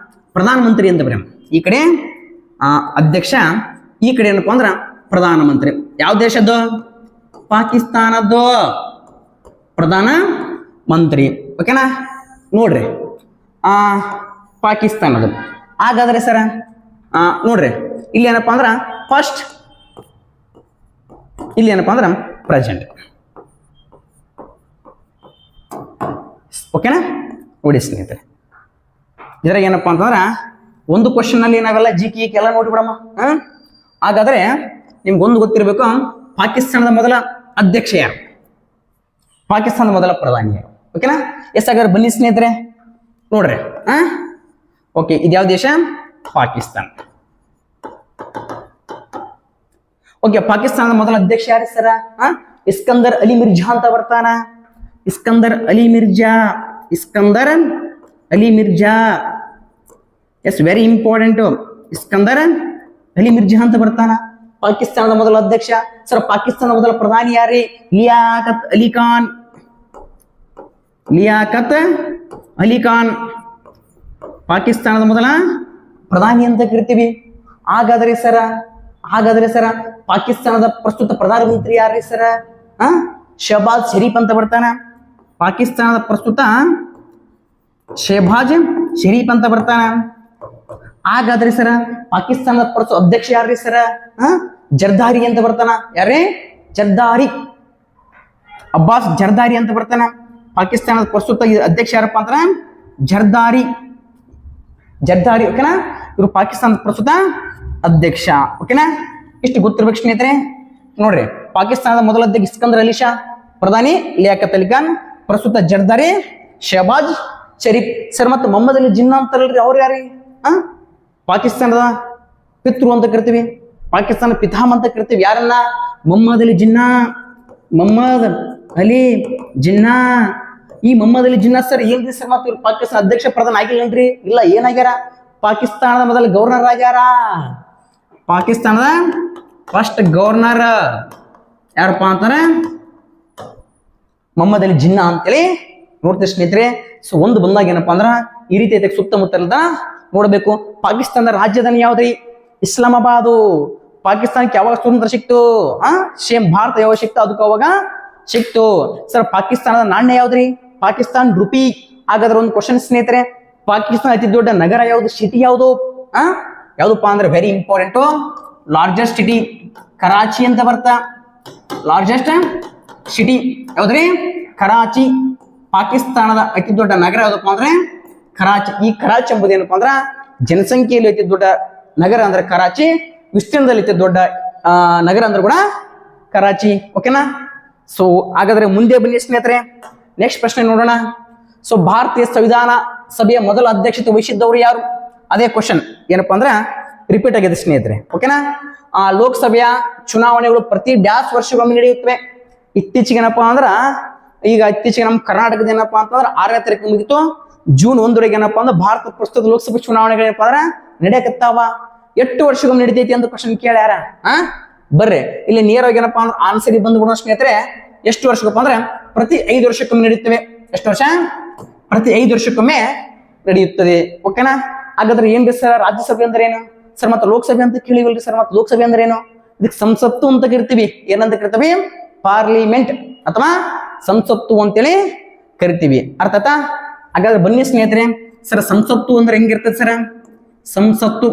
ಪ್ರಧಾನಮಂತ್ರಿ ಅಂತ ಬರೀ ಈ ಕಡೆ ಅಧ್ಯಕ್ಷ, ಈ ಕಡೆ ಏನಪ್ಪಾ ಅಂದ್ರ ಪ್ರಧಾನಮಂತ್ರಿ. ಯಾವ ದೇಶದ್ದು? ಪಾಕಿಸ್ತಾನದ್ದು ಪ್ರಧಾನ ಮಂತ್ರಿ. ಓಕೆನಾ? ನೋಡ್ರಿ ಪಾಕಿಸ್ತಾನದ್ದು. ಹಾಗಾದ್ರೆ ಸರ ನೋಡ್ರಿ ಇಲ್ಲಿ ಏನಪ್ಪಾ ಅಂದ್ರ ಫಸ್ಟ್, ಇಲ್ಲಿ ಏನಪ್ಪಾ ಅಂದ್ರ ಪ್ರೆಸೆಂಟ್. ಓಕೆನಾ? ನೋಡಿ ಸ್ನೇಹಿತರೆ, ಇದ್ರಾಗ ಏನಪ್ಪಾ ಅಂತಂದ್ರ ಒಂದು ಕ್ವಶನ್ ಅಲ್ಲಿ ನಾವೆಲ್ಲ ಜಿಕೆ ಎಲ್ಲ ನೋಡ್ಬಿಡಮ್ಮ. ಹಾಗಾದ್ರೆ ನಿಮ್ಗೊಂದು ಗೊತ್ತಿರಬೇಕು, ಪಾಕಿಸ್ತಾನದ ಮೊದಲ ಅಧ್ಯಕ್ಷ ಯಾರು? ಪಾಕಿಸ್ತಾನದ ಮೊದಲ ಪ್ರಧಾನಿ ಯಾರು? ಓಕೆನಾ? ಹಾಗಾದ್ರೆ ಬನ್ನಿ ಸ್ನೇಹಿತರೆ ನೋಡ್ರಿ. ಓಕೆ, ಇದ್ಯಾವ ದೇಶ? ಪಾಕಿಸ್ತಾನ. ಓಕೆ, ಪಾಕಿಸ್ತಾನದ ಮೊದಲ ಅಧ್ಯಕ್ಷ ಯಾರು ಸರ? ಇಸ್ಕಂದರ್ ಅಲಿ ಮಿರ್ಜಾ ಅಂತ ಬರ್ತಾನ. Iskandar Ali Mirza, Iskandar Ali Mirza. Yes, very important. Iskandar Ali Mirza ಅಂತ ಬರ್ತಾನ, ಪಾಕಿಸ್ತಾನದ ಮೊದಲ ಅಧ್ಯಕ್ಷ. ಸರ್, ಪಾಕಿಸ್ತಾನದ ಮೊದಲ ಪ್ರಧಾನಿ ಯಾರೇ? ಲಿಯಾಕತ್ ಅಲಿ ಖಾನ್. ಲಿಯಾಕತ್ ಅಲಿ ಖಾನ್ ಪಾಕಿಸ್ತಾನದ ಮೊದಲ ಪ್ರಧಾನಿ ಅಂತ ಕರಿತೀವಿ. ಹಾಗಾದ್ರೆ ಸರ ಪಾಕಿಸ್ತಾನದ ಪ್ರಸ್ತುತ ಪ್ರಧಾನಮಂತ್ರಿ ಯಾರ್ರಿ ಸರ? ಶಹಬಾಜ್ ಶರೀಫ್ ಅಂತ ಬರ್ತಾನ. ಪಾಕಿಸ್ತಾನದ ಪ್ರಸ್ತುತ ಶಹಬಾಜ್ ಶರೀಫ್ ಅಂತ ಬರ್ತಾನ. ಹಾಗಾದ್ರೆ ಸರ ಪಾಕಿಸ್ತಾನದ ಪ್ರಸ್ತುತ ಅಧ್ಯಕ್ಷ ಯಾರ್ರಿ ಸರ? ಜರ್ದಾರಿ ಅಂತ ಬರ್ತಾನ. ಯಾರೇ? ಜರ್ದಾರಿ, ಅಬ್ಬಾಸ್ ಜರ್ದಾರಿ ಅಂತ ಬರ್ತಾನ. ಪಾಕಿಸ್ತಾನದ ಪ್ರಸ್ತುತ ಅಧ್ಯಕ್ಷ ಯಾರಪ್ಪ ಅಂತಾರ? ಜರ್ದಾರಿ. ಜರ್ದಾರಿ. ಓಕೆನಾ? ಇವರು ಪಾಕಿಸ್ತಾನದ ಪ್ರಸ್ತುತ ಅಧ್ಯಕ್ಷ. ಓಕೆನಾ? ಇಷ್ಟು ಗೊತ್ತಿರ್ಬೇಕು ಸ್ನೇಹಿತರೆ. ನೋಡ್ರಿ, ಪಾಕಿಸ್ತಾನದ ಮೊದಲ ಅಧ್ಯಕ್ಷ ಇಸ್ಕಂದರ್ ಅಲಿ ಶಾ, ಪ್ರಧಾನಿ ಲಿಯಾಕತ್ ಅಲಿ ಖಾನ್, ಪ್ರಸ್ತುತ ಜರ್ದಾರಿ ಶಹಬಾಜ್ ಶರೀಫ್. ಸರ್, ಮತ್ತು ಮೊಹಮ್ಮದ್ ಅಲಿ ಜಿನ್ನಾ ಅಂತಾರಲ್ರಿ, ಅವ್ರು ಯಾರಿ? ಪಾಕಿಸ್ತಾನದ ಪಿತೃ ಅಂತ ಕರಿತೀವಿ, ಪಾಕಿಸ್ತಾನ ಪಿತಾಮ ಅಂತ ಕರಿತೀವಿ. ಯಾರನ್ನ? ಮೊಹಮ್ಮದ್ ಅಲಿ ಜಿನ್ನಾ. ಮೊಹಮ್ಮದ್ ಅಲಿ ಜಿನ್ನಾ. ಈ ಮೊಹಮ್ಮದ್ ಅಲಿ ಜಿನ್ನಾ ಸರ್ ಏನ್ರಿ ಸರ್? ಮತ್ತು ಇವ್ರು ಪಾಕಿಸ್ತಾನ ಅಧ್ಯಕ್ಷ ಪ್ರಧಾನ ಆಗಿಲ್ಲನ್ರಿ? ಇಲ್ಲ, ಏನಾಗ್ಯಾರ? ಪಾಕಿಸ್ತಾನದ ಮೊದಲ ಗವರ್ನರ್ ಆಗ್ಯಾರ. ಪಾಕಿಸ್ತಾನದ ಫಸ್ಟ್ ಗವರ್ನರ್ ಯಾರಪ್ಪ ಅಂತಾರ? ಮೊಹಮ್ಮದ್ ಅಲಿ ಜಿನ್ನಾ ಅಂತೇಳಿ ನೋಡ್ತೀವಿ ಸ್ನೇಹಿತರೆ. ಸೊ ಒಂದು ಬಂದಾಗ ಏನಪ್ಪಾ ಅಂದ್ರ ಈ ರೀತಿ ಐತೆ ಸುತ್ತಮುತ್ತಲದ ನೋಡ್ಬೇಕು. ಪಾಕಿಸ್ತಾನದ ರಾಜಧಾನಿ ಯಾವ್ದ್ರಿ? ಇಸ್ಲಾಮಾಬಾದು. ಪಾಕಿಸ್ತಾನಕ್ಕೆ ಯಾವಾಗ ಸ್ವತಂತ್ರ ಸಿಕ್ತು? ಸೇಮ್ ಭಾರತ ಯಾವಾಗ ಸಿಕ್ತು ಅದಕ್ಕೆ ಅವಾಗ ಸಿಕ್ತು. ಸರ್, ಪಾಕಿಸ್ತಾನದ ನಾಣ್ಯ ಯಾವ್ದ್ರಿ? ಪಾಕಿಸ್ತಾನ್ ರುಪಿ. ಹಾಗಾದ್ರೆ ಒಂದು ಕ್ವಶನ್ ಸ್ನೇಹಿತರೆ, ಪಾಕಿಸ್ತಾನ ಅತಿ ದೊಡ್ಡ ನಗರ ಯಾವುದು? ಸಿಟಿ ಯಾವುದು? ಯಾವ್ದಪ್ಪ ಅಂದ್ರೆ very important, largest city Karachi ಅಂತ ಬರ್ತಾ. ಲಾರ್ಜೆಸ್ಟ್ ಸಿಟಿ ಯಾವ್ದ್ರಿ? ಕರಾಚಿ. ಪಾಕಿಸ್ತಾನದ ಅತಿ ದೊಡ್ಡ ನಗರ ಯಾವ್ದಪ್ಪ ಅಂದ್ರೆ ಕರಾಚಿ. ಈ ಕರಾಚಿ ಎಂಬುದು ಏನಪ್ಪಾ ಅಂದ್ರ ಜನಸಂಖ್ಯೆಯಲ್ಲಿ ಅತಿ ದೊಡ್ಡ ನಗರ ಅಂದ್ರೆ ಕರಾಚಿ, ವಿಸ್ತೀರ್ಣದಲ್ಲಿ ಅತಿ ದೊಡ್ಡ ನಗರ ಅಂದ್ರೆ ಕೂಡ ಕರಾಚಿ. ಓಕೆನಾ? ಸೊ ಹಾಗಾದ್ರೆ ಮುಂದೆ ಬನ್ನಿ ಸ್ನೇಹಿತರೆ, ನೆಕ್ಸ್ಟ್ ಪ್ರಶ್ನೆ ನೋಡೋಣ. ಸೊ ಭಾರತೀಯ ಸಂವಿಧಾನ ಸಭೆಯ ಮೊದಲ ಅಧ್ಯಕ್ಷತೆ ವಹಿಸಿದ್ದವರು ಯಾರು? ಅದೇ ಕ್ವಶನ್ ಏನಪ್ಪಾ ಅಂದ್ರೆ ರಿಪೀಟ್ ಆಗಿದೆ ಸ್ನೇಹಿತರೆ. ಓಕೆನಾ? ಲೋಕಸಭೆಯ ಚುನಾವಣೆಗಳು ಪ್ರತಿ ಡ್ಯಾಶ್ ವರ್ಷಗೊಮ್ಮೆ ನಡೆಯುತ್ತವೆ. ಇತ್ತೀಚೆಗೆ ಏನಪ್ಪಾ ಅಂದ್ರ ಇತ್ತೀಚೆಗೆ ನಮ್ಮ ಕರ್ನಾಟಕದ ಏನಪ್ಪಾ ಅಂತಂದ್ರೆ 6ನೇ ತಾರೀಕು ಮುಗಿತು. ಜೂನ್ 1 ಏನಪ್ಪಾ ಅಂದ್ರೆ ಭಾರತ ಪ್ರಸ್ತುತ ಲೋಕಸಭೆ ಚುನಾವಣೆಗಳು ಏನಪ್ಪಾ ಅಂದ್ರೆ ನಡೆಯಕತ್ತಾವ. 8 ವರ್ಷಗೊಮ್ಮೆ ನಡೀತೈತಿ ಅಂತ ಕ್ವಶನ್ ಕೇಳ್ಯಾರ. ಬರ್ರಿ ಇಲ್ಲಿ ನೇರವಾಗಿ ಏನಪ್ಪಾ ಅಂದ್ರೆ ಆನ್ಸರ್ ಬಂದ್ಬಿಡೋಣ ಸ್ನೇಹಿತರೆ. ಎಷ್ಟು ವರ್ಷಕ್ಕಪ್ಪ ಅಂದ್ರೆ ಪ್ರತಿ 5 ವರ್ಷಕ್ಕೊಮ್ಮೆ ನಡೆಯುತ್ತವೆ. ಎಷ್ಟು ವರ್ಷ? ಪ್ರತಿ 5 ವರ್ಷಕ್ಕೊಮ್ಮೆ ನಡೆಯುತ್ತದೆ. ಓಕೆನಾ? ಹಾಗಾದ್ರೆ ಏನ್ರಿ ಸರ್ ರಾಜ್ಯಸಭೆ ಅಂದ್ರೆ ಏನು ಸರ್? ಮತ್ತೆ ಲೋಕಸಭೆ ಅಂತ ಕೇಳಿವಲ್ರಿ ಸರ್? ಮತ್ತೆ ಲೋಕಸಭೆ ಅಂದ್ರೆ ಏನು? ಇದಕ್ಕೆ ಸಂಸತ್ತು ಅಂತ ಕರಿತೀವಿ. ಏನಂತ ಕರಿತೀವಿ? ಪಾರ್ಲಿಮೆಂಟ್ ಅಥವಾ ಸಂಸತ್ತು ಅಂತೇಳಿ ಕರಿತೀವಿ. ಅರ್ಥ ಆಯ್ತಾ? ಹಾಗಾದ್ರೆ ಬನ್ನಿ ಸ್ನೇಹಿತರೆ, ಸರ್ ಸಂಸತ್ತು ಅಂದ್ರೆ ಹೆಂಗಿರ್ತದೆ ಸರ್? ಸಂಸತ್ತು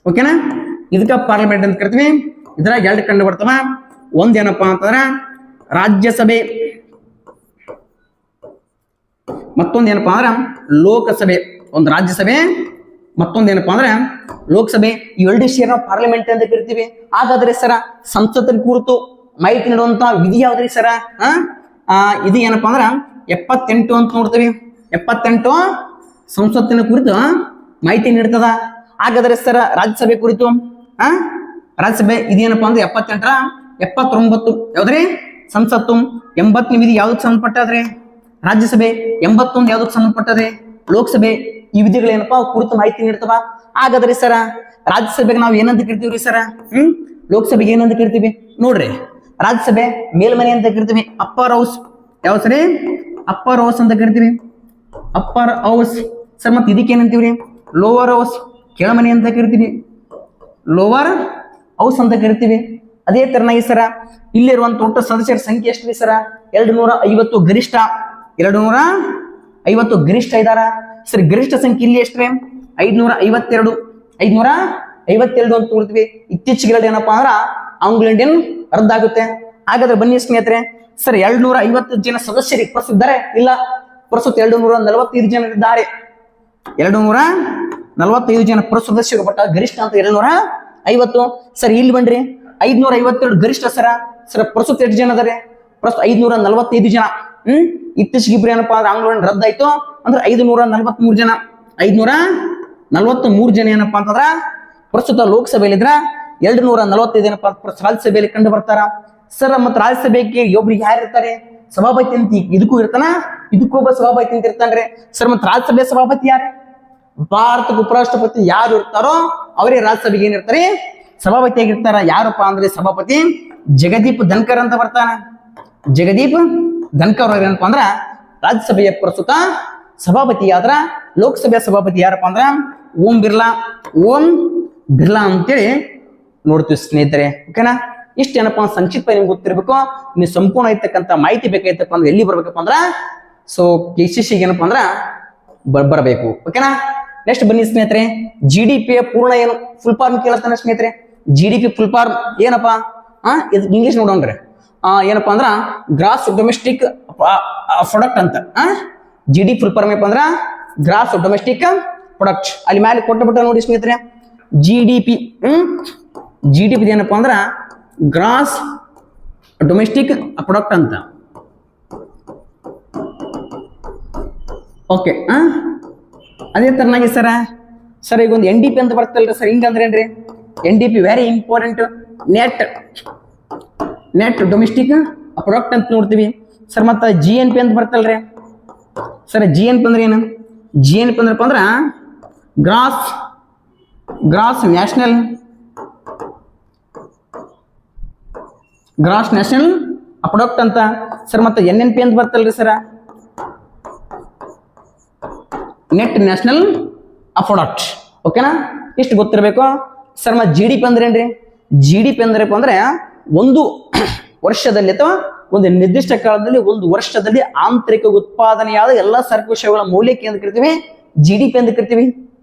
ಓಕೆನಾ? ಇದಕ್ಕ ಪಾರ್ಲಿಮೆಂಟ್ ಅಂತ ಕರಿತೀವಿ. ಇದ್ರಾಗ 2 ಕಂಡು ಬರ್ತಾವ. ಒಂದೇನಪ್ಪಾ ಅಂತಂದ್ರ ರಾಜ್ಯಸಭೆ, ಮತ್ತೊಂದೇನಪ್ಪಾ ಅಂದ್ರ ಲೋಕಸಭೆ. ಒಂದು ರಾಜ್ಯಸಭೆ, ಮತ್ತೊಂದೇನಪ್ಪಾ ಅಂದ್ರ ಲೋಕಸಭೆ. ಇವೆರಡು ಸೇರಿ ನಾವು ಪಾರ್ಲಿಮೆಂಟ್ ಅಂತ ಕರಿತೀವಿ. ಹಾಗಾದ್ರೆ ಸರ ಸಂಸತ್ತಿನ ಕುರಿತು ಮಾಹಿತಿ ನೀಡುವಂತ ವಿಧಿ ಯಾವ್ದ್ರಿ ಸರ? ಇದು ಏನಪ್ಪಾ ಅಂದ್ರ 78 ಅಂತ ನೋಡ್ತೀವಿ. 78 ಸಂಸತ್ತಿನ ಕುರಿತು ಮಾಹಿತಿ ನೀಡ್ತದ. ಹಾಗಾದ್ರೆ ಸರ ರಾಜ್ಯಸಭೆ ಕುರಿತು ರಾಜ್ಯಸಭೆ ಇದೇನಪ್ಪಾ ಅಂದ್ರೆ 78ರ 79 ಯಾವ್ದ್ರಿ? ಸಂಸತ್ತು. 80ನೇ ವಿಧಿ ಯಾವ್ದಕ್ ಸಂಬಂಧಪಟ್ಟದ್ರಿ? ರಾಜ್ಯಸಭೆ. 81 ಯಾವ್ದಕ್ ಸಂಬಂಧಪಟ್ಟದ್ರಿ? ಲೋಕಸಭೆ. ಈ ವಿಧಿಗಳೇನಪ್ಪಾ ಕುರಿತು ಮಾಹಿತಿ ನೀಡ್ತವ. ಹಾಗಾದ್ರೆ ಸರ ರಾಜ್ಯಸಭೆಗೆ ನಾವು ಏನಂತ ಕರಿತೀವ್ರಿ ಸರ? ಲೋಕಸಭೆಗೆ ಏನಂತ ಕರಿತೀವಿ ನೋಡ್ರಿ. ರಾಜ್ಯಸಭೆ ಮೇಲ್ಮನೆ ಅಂತ ಕರಿತೀವಿ, ಅಪ್ಪರ್ ಹೌಸ್. ಯಾವ ಸರಿ? ಅಪ್ಪರ್ ಹೌಸ್ ಅಂತ ಕರಿತೀವಿ, ಅಪ್ಪರ್ ಹೌಸ್ ಸರ್. ಮತ್ತೆ ಇದಕ್ಕೆ ಏನಂತೀವ್ರಿ? ಲೋವರ್ ಹೌಸ್ ಕೆಳಮನೆ ಅಂತ ಕರಿತೀವಿ, ಲೋವರ್ ಹೌಸ್ ಅಂತ ಕರಿತೀವಿ. ಅದೇ ತರನಾಗಿ ಸರ ಇಲ್ಲಿರುವಂತ ಒಟ್ಟು ಸದಸ್ಯರ ಸಂಖ್ಯೆ ಎಷ್ಟು ಸರ 250 ಗರಿಷ್ಠ, 250 ಗರಿಷ್ಠ ಇದಾರ ಸರಿ. ಗರಿಷ್ಠ ಸಂಖ್ಯೆ ಇಲ್ಲಿ ಎಷ್ಟ್ರೆ 552 ಅಂತ ನೋಡ್ತೀವಿ. ಇತ್ತೀಚೆಗೆ ಏನಪ್ಪಾ ಅಂದ್ರ ಆಂಗ್ಲ ಇಂಡಿಯನ್ ರದ್ದಾಗುತ್ತೆ. ಹಾಗಾದ್ರೆ ಬನ್ನಿ ಸ್ನೇಹಿತರೆ, ಸರ್ 250 ಜನ ಸದಸ್ಯರಿಗೆ ಪ್ರಸ್ತುತ ಇದ್ದಾರೆ ಇಲ್ಲ, ಪ್ರಸ್ತುತ 245 ಜನ ಇದ್ದಾರೆ. 245 ಜನ ಪ್ರಸ್ತುತ ಸದಸ್ಯರು, ಬಟ್ ಗರಿಷ್ಠ ಅಂತ 250. ಸರ್ ಇಲ್ಲಿ ಬನ್ರಿ 552 ಗರಿಷ್ಠ ಸರ. ಸರ್ ಪ್ರಸ್ತುತ ಎಷ್ಟು ಜನ ಇದಾರೆ? ಪ್ರಸ್ತುತ 545 ಜನ. ಇತ್ತೀಚೆಗೆ ಇಬ್ರು ಏನಪ್ಪಾ ಅಂದ್ರೆ ಆಂಗ್ಲ ರದ್ದಾಯ್ತು ಅಂದ್ರೆ 543 ಜನ. 543 ಜನ ಏನಪ್ಪಾ ಅಂತಂದ್ರ ಪ್ರಸ್ತುತ ಲೋಕಸಭೆಯಲ್ಲಿ ಇದ್ರ 245 ಏನಪ್ಪಾ ರಾಜ್ಯಸಭೆಯಲ್ಲಿ ಕಂಡು ಬರ್ತಾರ. ಸರ್ ಮತ್ತೆ ರಾಜ್ಯಸಭೆಗೆ ಒಬ್ರಿಗೆ ಯಾರು ಇರ್ತಾರೆ? ಸಭಾಪತಿ ಅಂತ ಇದಕ್ಕೂ ಇರ್ತಾನ, ಇದಕ್ಕೂ ಒಬ್ಬ ಸಭಾಪತಿ ಅಂತ ಇರ್ತಾನ್ರಿ. ಸರ್ ಮತ್ತೆ ರಾಜ್ಯಸಭೆ ಸಭಾಪತಿ ಯಾರು? ಭಾರತದ ಉಪರಾಷ್ಟ್ರಪತಿ ಯಾರು ಇರ್ತಾರೋ ಅವರೇ ರಾಜ್ಯಸಭೆಗೆ ಏನಿರ್ತಾರೆ? ಸಭಾಪತಿಯಾಗಿರ್ತಾರ. ಯಾರಪ್ಪ ಅಂದ್ರೆ ಸಭಾಪತಿ ಜಗದೀಪ್ ಧನ್ಕರ್ ಅಂತ ಬರ್ತಾನ. ಜಗದೀಪ್ ಧನ್ಕರ್ ಅವ್ರ ಏನಪ್ಪಾ ಅಂದ್ರ ರಾಜ್ಯಸಭೆಯ ಪ್ರಸ್ತುತ ಸಭಾಪತಿ. ಆದ್ರ ಲೋಕಸಭೆಯ ಸಭಾಪತಿ ಯಾರಪ್ಪ ಅಂದ್ರ ಓಂ ಬಿರ್ಲಾ ಅಂತೇಳಿ ನೋಡ್ತೀವಿ ಸ್ನೇಹಿತರೆ. ಓಕೆನಾ? ಇಷ್ಟ ಏನಪ್ಪಾ ಸಂಕ್ಷಿಪ್ತ ನಿಮ್ಗೆ ಗೊತ್ತಿರ್ಬೇಕು. ನೀವು ಸಂಪೂರ್ಣ ಇರ್ತಕ್ಕಂಥ ಮಾಹಿತಿ ಬೇಕಾಯ್ತಪ್ಪ ಅಂದ್ರೆ ಎಲ್ಲಿ ಬರ್ಬೇಕಪ್ಪ ಅಂದ್ರ ಸೊ KCC ಏನಪ್ಪಾ ಅಂದ್ರ ಬರಬೇಕು. ಓಕೆನಾ? ನೆಕ್ಸ್ಟ್ ಬನ್ನಿ ಸ್ನೇಹಿತರೆ, GDP ಪೂರ್ಣ ಏನು ಫುಲ್ ಫಾರ್ಮ್ ಕೇಳ್ತಾನೆ ಸ್ನೇಹಿತರೆ. GDP ಫುಲ್ ಫಾರ್ಮ್ ಏನಪ್ಪಾ? ಇದು ಇಂಗ್ಲಿಷ್ ನೋಡೋಣ್ರಿ. ಏನಪ್ಪಾ ಅಂದ್ರ ಗ್ರಾಸ್ ಡೊಮೆಸ್ಟಿಕ್ ಪ್ರಾಡಕ್ಟ್ ಅಂತ. GDP ಫುಲ್ ಫಾರ್ಮ್ ಏನಪ್ಪಾ ಅಂದ್ರ ಗ್ರಾಸ್ ಡೊಮೆಸ್ಟಿಕ್ ಪ್ರಾಡಕ್ಟ್. ಅಲ್ಲಿ ಮೇಲೆ ಕೊಟ್ಟಬಿಟ್ಟ ನೋಡಿ ಸ್ನೇಹಿತರೆ, GDP ಏನಪ್ಪಾ ಅಂದ್ರ ಗ್ರಾಸ್ ಡೊಮೆಸ್ಟಿಕ್ ಪ್ರಾಡಕ್ಟ್ ಅಂತ. ಓಕೆ. ಅದೇ ತರನಾಗಿ ಸರ್ ಈಗ ಒಂದು NDP ಅಂತ ಬರ್ತಲ್ರಿ ಸರ್. ಹಿಂಗಂದ್ರೆ ಏನ್ರಿ? NDP very important, net domestic product ಅಂತ ನೋಡ್ತೀವಿ ಸರ್. ಮತ್ತೆ GNP ಅಂತ ಬರ್ತಲ್ರಿ ಸರ್. GNP ಅಂದ್ರೆ ಏನು? GNP ಅಂದ್ರಪ್ಪ ಅಂದ್ರ ಗ್ರಾಸ್ ನ್ಯಾಷನಲ್ ಪ್ರಾಡಕ್ಟ್ ಅಂತ ಸರ್. ಮತ್ತೆ NNP ಅಂತ ಬರ್ತಲ್ರಿ ಸರ, ನೆಟ್ ನ್ಯಾಷನಲ್ ಪ್ರಾಡಕ್ಟ್. ಓಕೆನಾ? ಇಷ್ಟು ಗೊತ್ತಿರಬೇಕು ಸರ್. ಮತ್ತೆ GDP ಅಂದ್ರೆ ಏನ್ರಿ? GDP ಅಂದ್ರಪ್ಪ ಅಂದ್ರೆ ಒಂದು ವರ್ಷದಲ್ಲಿ ಅಥವಾ ಒಂದು ನಿರ್ದಿಷ್ಟ ಕಾಲದಲ್ಲಿ ಒಂದು ವರ್ಷದಲ್ಲಿ ಆಂತರಿಕ ಉತ್ಪಾದನೆಯಾದ ಎಲ್ಲ ಸರಕು ಸೇವೆಗಳ ಮೌಲ್ಯಕ್ಕೆ ಅಂತ ಕರಿತೀವಿ GDP ಅಂತ ಕರಿತೀವಿ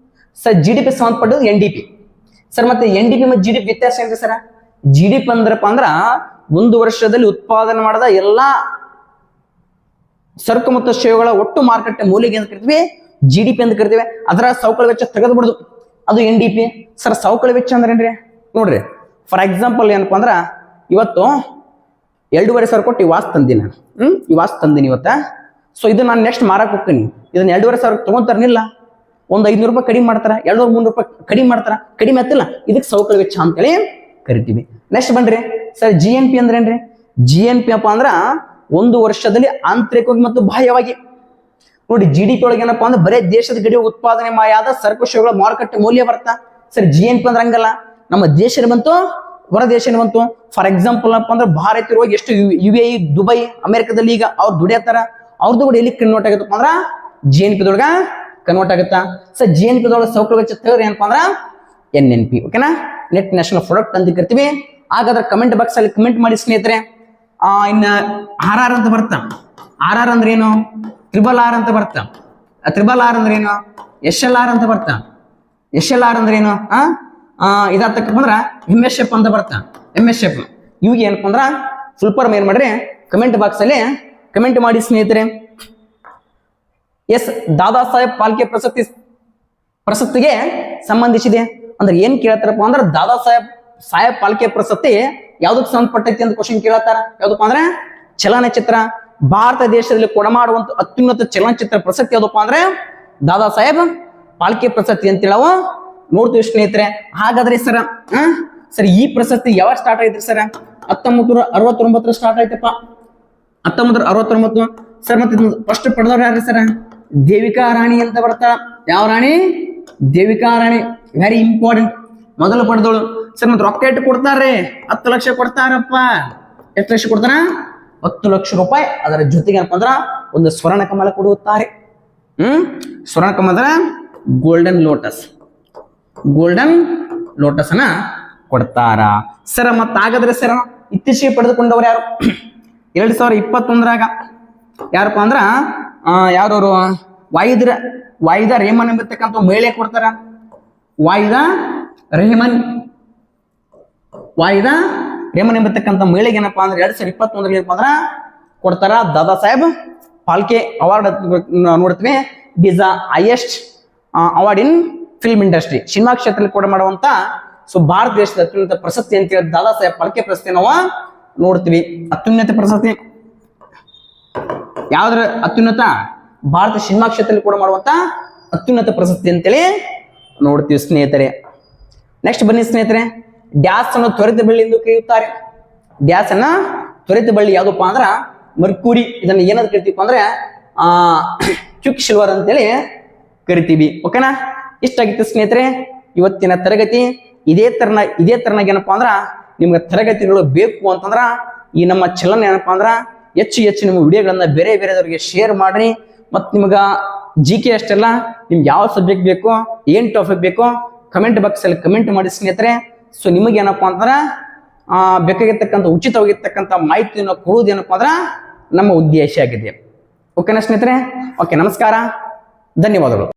ಸರ್. GDP ಸಂಬಂಧಪಟ್ಟದ್ದು NDP ಸರ್. ಮತ್ತೆ NDP ಮತ್ತು GDP ವ್ಯತ್ಯಾಸ ಏನ್ರಿ ಸರ? GDP ಅಂದ್ರಪ್ಪ ಅಂದ್ರ ಒಂದು ವರ್ಷದಲ್ಲಿ ಉತ್ಪಾದನೆ ಮಾಡಿದ ಎಲ್ಲಾ ಸರಕು ಮತ್ತು ಸೇವೆಗಳ ಒಟ್ಟು ಮಾರುಕಟ್ಟೆ ಮೌಲ್ಯಕ್ಕೆ ಅಂತ ಕರಿತೀವಿ GDP ಅಂತ ಕರಿತೀವಿ. ಅದರ ಸವಕಳಿ ವೆಚ್ಚ ತೆಗೆದುಬಿಡುದು ಅದು NDP ಸರ್. ಸವಕಳಿ ವೆಚ್ಚ ಅಂದ್ರೆ ಏನ್ರಿ? ನೋಡ್ರಿ, ಫಾರ್ ಎಕ್ಸಾಂಪಲ್ ಏನಪ್ಪಾ ಅಂದ್ರ ಇವತ್ತು 2,500 ಕೊಟ್ಟು ಈ ವಾಸ್ ತಂದಿನಿ ನಾನು. ಈ ವಾಸ್ ತಂದಿನಿ ಇವತ್ತ. ಸೊ ಇದು ನಾನು ನೆಕ್ಸ್ಟ್ ಮಾರಕ್ ಹೋಗ್ತೀನಿ. ಇದನ್ನ 2,500 ತಗೊಂತಾರನಿಲ್ಲ, ಒಂದು 500 ರೂಪಾಯಿ ಕಡಿಮೆ ಮಾಡ್ತಾರ, 200-300 ರೂಪಾಯಿ ಕಡಿಮೆ ಮಾಡ್ತಾರ. ಕಡಿಮೆ ಆತಿಲ್ಲ, ಇದಕ್ಕೆ ಸವಕಳಿ ವೆಚ್ಚ ಅಂತೇಳಿ ಕರಿತೀವಿ. ನೆಕ್ಸ್ಟ್ ಬನ್ರಿ ಸರ್, GNP ಅಂದ್ರೆ ಏನ್ರಿ? GNP ಅಪ್ಪ ಅಂದ್ರ ಒಂದು ವರ್ಷದಲ್ಲಿ ಆಂತರಿಕವಾಗಿ ಮತ್ತು ಬಾಹ್ಯವಾಗಿ ನೋಡಿ. GDP ಒಳಗೆ ಏನಪ್ಪಾ ಅಂದ್ರೆ ಬರೇ ದೇಶದ ಗಡಿ ಉತ್ಪಾದನೆ ಆದ ಸರಕು ಸೇವೆಗಳ ಮಾರುಕಟ್ಟೆ ಮೌಲ್ಯ ಬರ್ತಾ ಸರ್. GNP ಅಂದ್ರೆ ಹಂಗಲ್ಲ, ನಮ್ಮ ದೇಶದ ಬಂತು, ಹೊರ ದೇಶನ ಬಂತು. ಫಾರ್ ಎಕ್ಸಾಂಪಲ್ ಏನಪ್ಪಾ ಅಂದ್ರೆ ಭಾರತೀಯರು ಎಷ್ಟು UAE, ದುಬೈ, ಅಮೆರಿಕದಲ್ಲಿ ಈಗ ಅವ್ರು ದುಡಿಯತ್ತಾರ, ಅವ್ರದ್ದು ಕೂಡ ಎಲ್ಲಿ ಕನ್ವರ್ಟ್ ಆಗತ್ತಪ್ಪ ಅಂದ್ರ GNP ದೊಳಗ ಕನ್ವರ್ಟ್ ಆಗುತ್ತಾ ಸರ್. GNP ದೊಳಗೆ ಸವಕಳಿ ವೆಚ್ಚ ತೆಗೆದ್ರೆ ಏನಪ್ಪಾ ಅಂದ್ರ NNP. ಓಕೆನಾ? ನೆಟ್ ನ್ಯಾಷನಲ್ ಪ್ರಾಡಕ್ಟ್ ಅಂತ ಕರಿತೀವಿ. ಹಾಗಾದ್ರೆ ಕಮೆಂಟ್ ಬಾಕ್ಸ್ ಅಲ್ಲಿ ಕಮೆಂಟ್ ಮಾಡಿ ಸ್ನೇಹಿತರೆ. ಇನ್ನ RR ಅಂತ ಬರ್ತಾ. RR ಅಂದ್ರೆ ಏನು? RRR ಅಂತ ಬರ್ತಾ. RRR ಅಂದ್ರೆ ಏನು? SLR ಅಂತ ಬರ್ತಾ. SLR ಅಂದ್ರೆ ಏನು? ಇದಾತಕ್ಕ ಬಂದ್ರ MSF ಅಂತ ಬರ್ತಾ. MSF ಇವಾಗ ಏನಪ್ಪ ಅಂದ್ರ ಫುಲ್ ಫಾರ್ಮ್ ಏನ್ ಮಾಡ್ರಿ ಕಮೆಂಟ್ ಬಾಕ್ಸ್ ಅಲ್ಲಿ ಕಮೆಂಟ್ ಮಾಡಿ ಸ್ನೇಹಿತರೆ. ಎಸ್, ದಾದಾ ಸಾಹೇಬ್ ಫಾಲ್ಕೆ ಪ್ರಶಸ್ತಿಗೆ ಸಂಬಂಧಿಸಿದೆ ಅಂದ್ರೆ ಏನ್ ಕೇಳ್ತಾರಪ್ಪ ಅಂದ್ರೆ ದಾದಾ ಸಾಹೇಬ್ ಫಾಲ್ಕೆ ಪ್ರಶಸ್ತಿ ಯಾವ್ದಕ್ ಸಂಬಂಧಪಟ್ಟೈತಿ ಅಂತ ಕ್ವಶನ್ ಕೇಳತ್ತಾರ. ಯಾವ್ದಪ್ಪ ಅಂದ್ರೆ ಚಲನಚಿತ್ರ. ಭಾರತ ದೇಶದಲ್ಲಿ ಕೊಡಮಾಡುವಂತ ಅತ್ಯುನ್ನತ ಚಲನಚಿತ್ರ ಪ್ರಶಸ್ತಿ ಯಾವ್ದಪ್ಪ ಅಂದ್ರೆ ದಾದಾ ಸಾಹೇಬ್ ಫಾಲ್ಕೆ ಪ್ರಶಸ್ತಿ ಅಂತೇಳಿ ನಾವು ನೋಡ್ತೀವಿ ಸ್ನೇಹಿತರೆ. ಹಾಗಾದ್ರೆ ಸರ್ ಈ ಪ್ರಶಸ್ತಿ ಯಾವಾಗ ಸ್ಟಾರ್ಟ್ ಆಯ್ತ್ರಿ ಸರ್? 1969 ಸ್ಟಾರ್ಟ್ ಆಯ್ತಪ್ಪ. 1969 ಸರ್. ಮತ್ತೆ ಫಸ್ಟ್ ಪಡೆದವ್ರು ಯಾರು ಸರ್? ದೇವಿಕಾ ರಾಣಿ ಅಂತ ಬರ್ತಾಳ. ಯಾವ ರಾಣಿ? ದೇವಿಕಾ ರಾಣಿ, ವೆರಿ ಇಂಪಾರ್ಟೆಂಟ್. ಮೊದಲು ಪಡೆದವಳು ಸರ್. ಮತ್ತೆ ರೊಕ್ಕ ಎಷ್ಟು ಕೊಡ್ತಾರ್ರಿ? 10 ಲಕ್ಷ ಕೊಡ್ತಾರಪ್ಪ. ಎಷ್ಟು ಲಕ್ಷ ಕೊಡ್ತಾರ? 10 ಲಕ್ಷ ರೂಪಾಯಿ. ಅದರ ಜೊತೆಗೆ ಏನಪ್ಪ ಅಂದ್ರ ಒಂದು ಸ್ವರ್ಣ ಕಮಲ ಕೊಡುತ್ತಾರೆ. ಸ್ವರ್ಣ ಕಮಲ ಗೋಲ್ಡನ್ ಲೋಟಸ್, ಗೋಲ್ಡನ್ ಲೋಟಸ್ ಅನ್ನ ಕೊಡ್ತಾರ. ಸರ್ ಮತ್ತಾಗದ್ರೆ ಸರ್ ಇತ್ತೀಚೆಗೆ ಪಡೆದುಕೊಂಡವ್ರು ಯಾರು? 2021 ಯಾರಪ್ಪ ಅಂದ್ರ ಯಾರವರು ವಾಯಿದ ರೇಮನ್ ಎಂಬತಕ್ಕಂಥ ಮಹಿಳೆ ಕೊಡ್ತಾರ. ವಾಯಿದ ರೇಮನ್ ಎಂಬತಕ್ಕಂಥ ಮಹಿಳೆಗೆ ಏನಪ್ಪಾ ಅಂದ್ರೆ 2021 ಏನಪ್ಪಾ ಅಂದ್ರ ಕೊಡ್ತಾರ. ದಾದಾ ಸಾಹೇಬ್ ಫಾಲ್ಕೆ ಅವಾರ್ಡ್ ನೋಡ್ತೀವಿ. It is the highest award in film industry, cinema ಕ್ಷೇತ್ರದಲ್ಲಿ ಕೂಡ ಮಾಡುವಂತ ಭಾರತ ದೇಶದ ಅತ್ಯುನ್ನತ ಪ್ರಶಸ್ತಿ ಅಂತ ಹೇಳಿ ದಾದಾ ಸಾಹೇಬ್ ಫಾಲ್ಕೆ ಪ್ರಶಸ್ತಿ ನಾವು ನೋಡ್ತೀವಿ. ಅತ್ಯುನ್ನತ ಪ್ರಶಸ್ತಿ ಯಾವ್ದ್ರ ಅತ್ಯುನ್ನತ? ಭಾರತ ಸಿನಿಮಾ ಕ್ಷೇತ್ರದಲ್ಲಿ ಕೂಡ ಮಾಡುವಂತ ಅತ್ಯುನ್ನತ ಪ್ರಶಸ್ತಿ ಅಂತೇಳಿ ನೋಡ್ತೀವಿ ಸ್ನೇಹಿತರೆ. ನೆಕ್ಸ್ಟ್ ಬನ್ನಿ ಸ್ನೇಹಿತರೆ, ಡ್ಯಾಸ್ ಅನ್ನು ತ್ವರಿತ ಬಳ್ಳಿ ಎಂದು ಕರೆಯುತ್ತಾರೆ. ಡ್ಯಾಸ್ ಅನ್ನ ತ್ವರಿತ ಬಳ್ಳಿ ಯಾವ್ದಪ್ಪ ಅಂದ್ರ ಮರ್ಕುರಿ. ಇದನ್ನ ಏನಂತ ಕರಿತೀವಿ ಅಂದ್ರೆ ಕ್ವಿಕ್ ಸಿಲ್ವರ್ ಅಂತೇಳಿ ಕರಿತೀವಿ. ಓಕೆನಾ? ಇಷ್ಟಾಗಿತ್ತು ಸ್ನೇಹಿತರೆ ಇವತ್ತಿನ ತರಗತಿ. ಇದೇ ತರನಾಗ ಏನಪ್ಪಾ ಅಂದ್ರ ನಿಮ್ಗೆ ತರಗತಿಗಳು ಬೇಕು ಅಂತಂದ್ರ ಈ ನಮ್ಮ ಚಲನ ಏನಪ್ಪಾ ಅಂದ್ರ ಹೆಚ್ಚು ನಿಮ್ಮ ವಿಡಿಯೋಗಳನ್ನ ಬೇರೆದವರಿಗೆ ಶೇರ್ ಮಾಡ್ರಿ. ಮತ್ತು ನಿಮ್ಗ GK ಅಷ್ಟೆಲ್ಲ ನಿಮ್ಗೆ ಯಾವ ಸಬ್ಜೆಕ್ಟ್ ಬೇಕು, ಏನ್ ಟಾಪಿಕ್ ಬೇಕು ಕಮೆಂಟ್ ಬಾಕ್ಸ್ ಅಲ್ಲಿ ಕಮೆಂಟ್ ಮಾಡಿ ಸ್ನೇಹಿತರೆ. ಸೊ ನಿಮಗೆ ಏನಪ್ಪಾ ಅಂತಂದ್ರ ಬೇಕಾಗಿರ್ತಕ್ಕಂಥ ಉಚಿತವಾಗಿರ್ತಕ್ಕಂಥ ಮಾಹಿತಿಯನ್ನು ಕೊಡುವುದೇನಪ್ಪಾ ಅಂದ್ರ ನಮ್ಮ ಉದ್ದೇಶ ಆಗಿದೆ. ಓಕೆನಾ ಸ್ನೇಹಿತರೆ? ಓಕೆ, ನಮಸ್ಕಾರ, ಧನ್ಯವಾದಗಳು.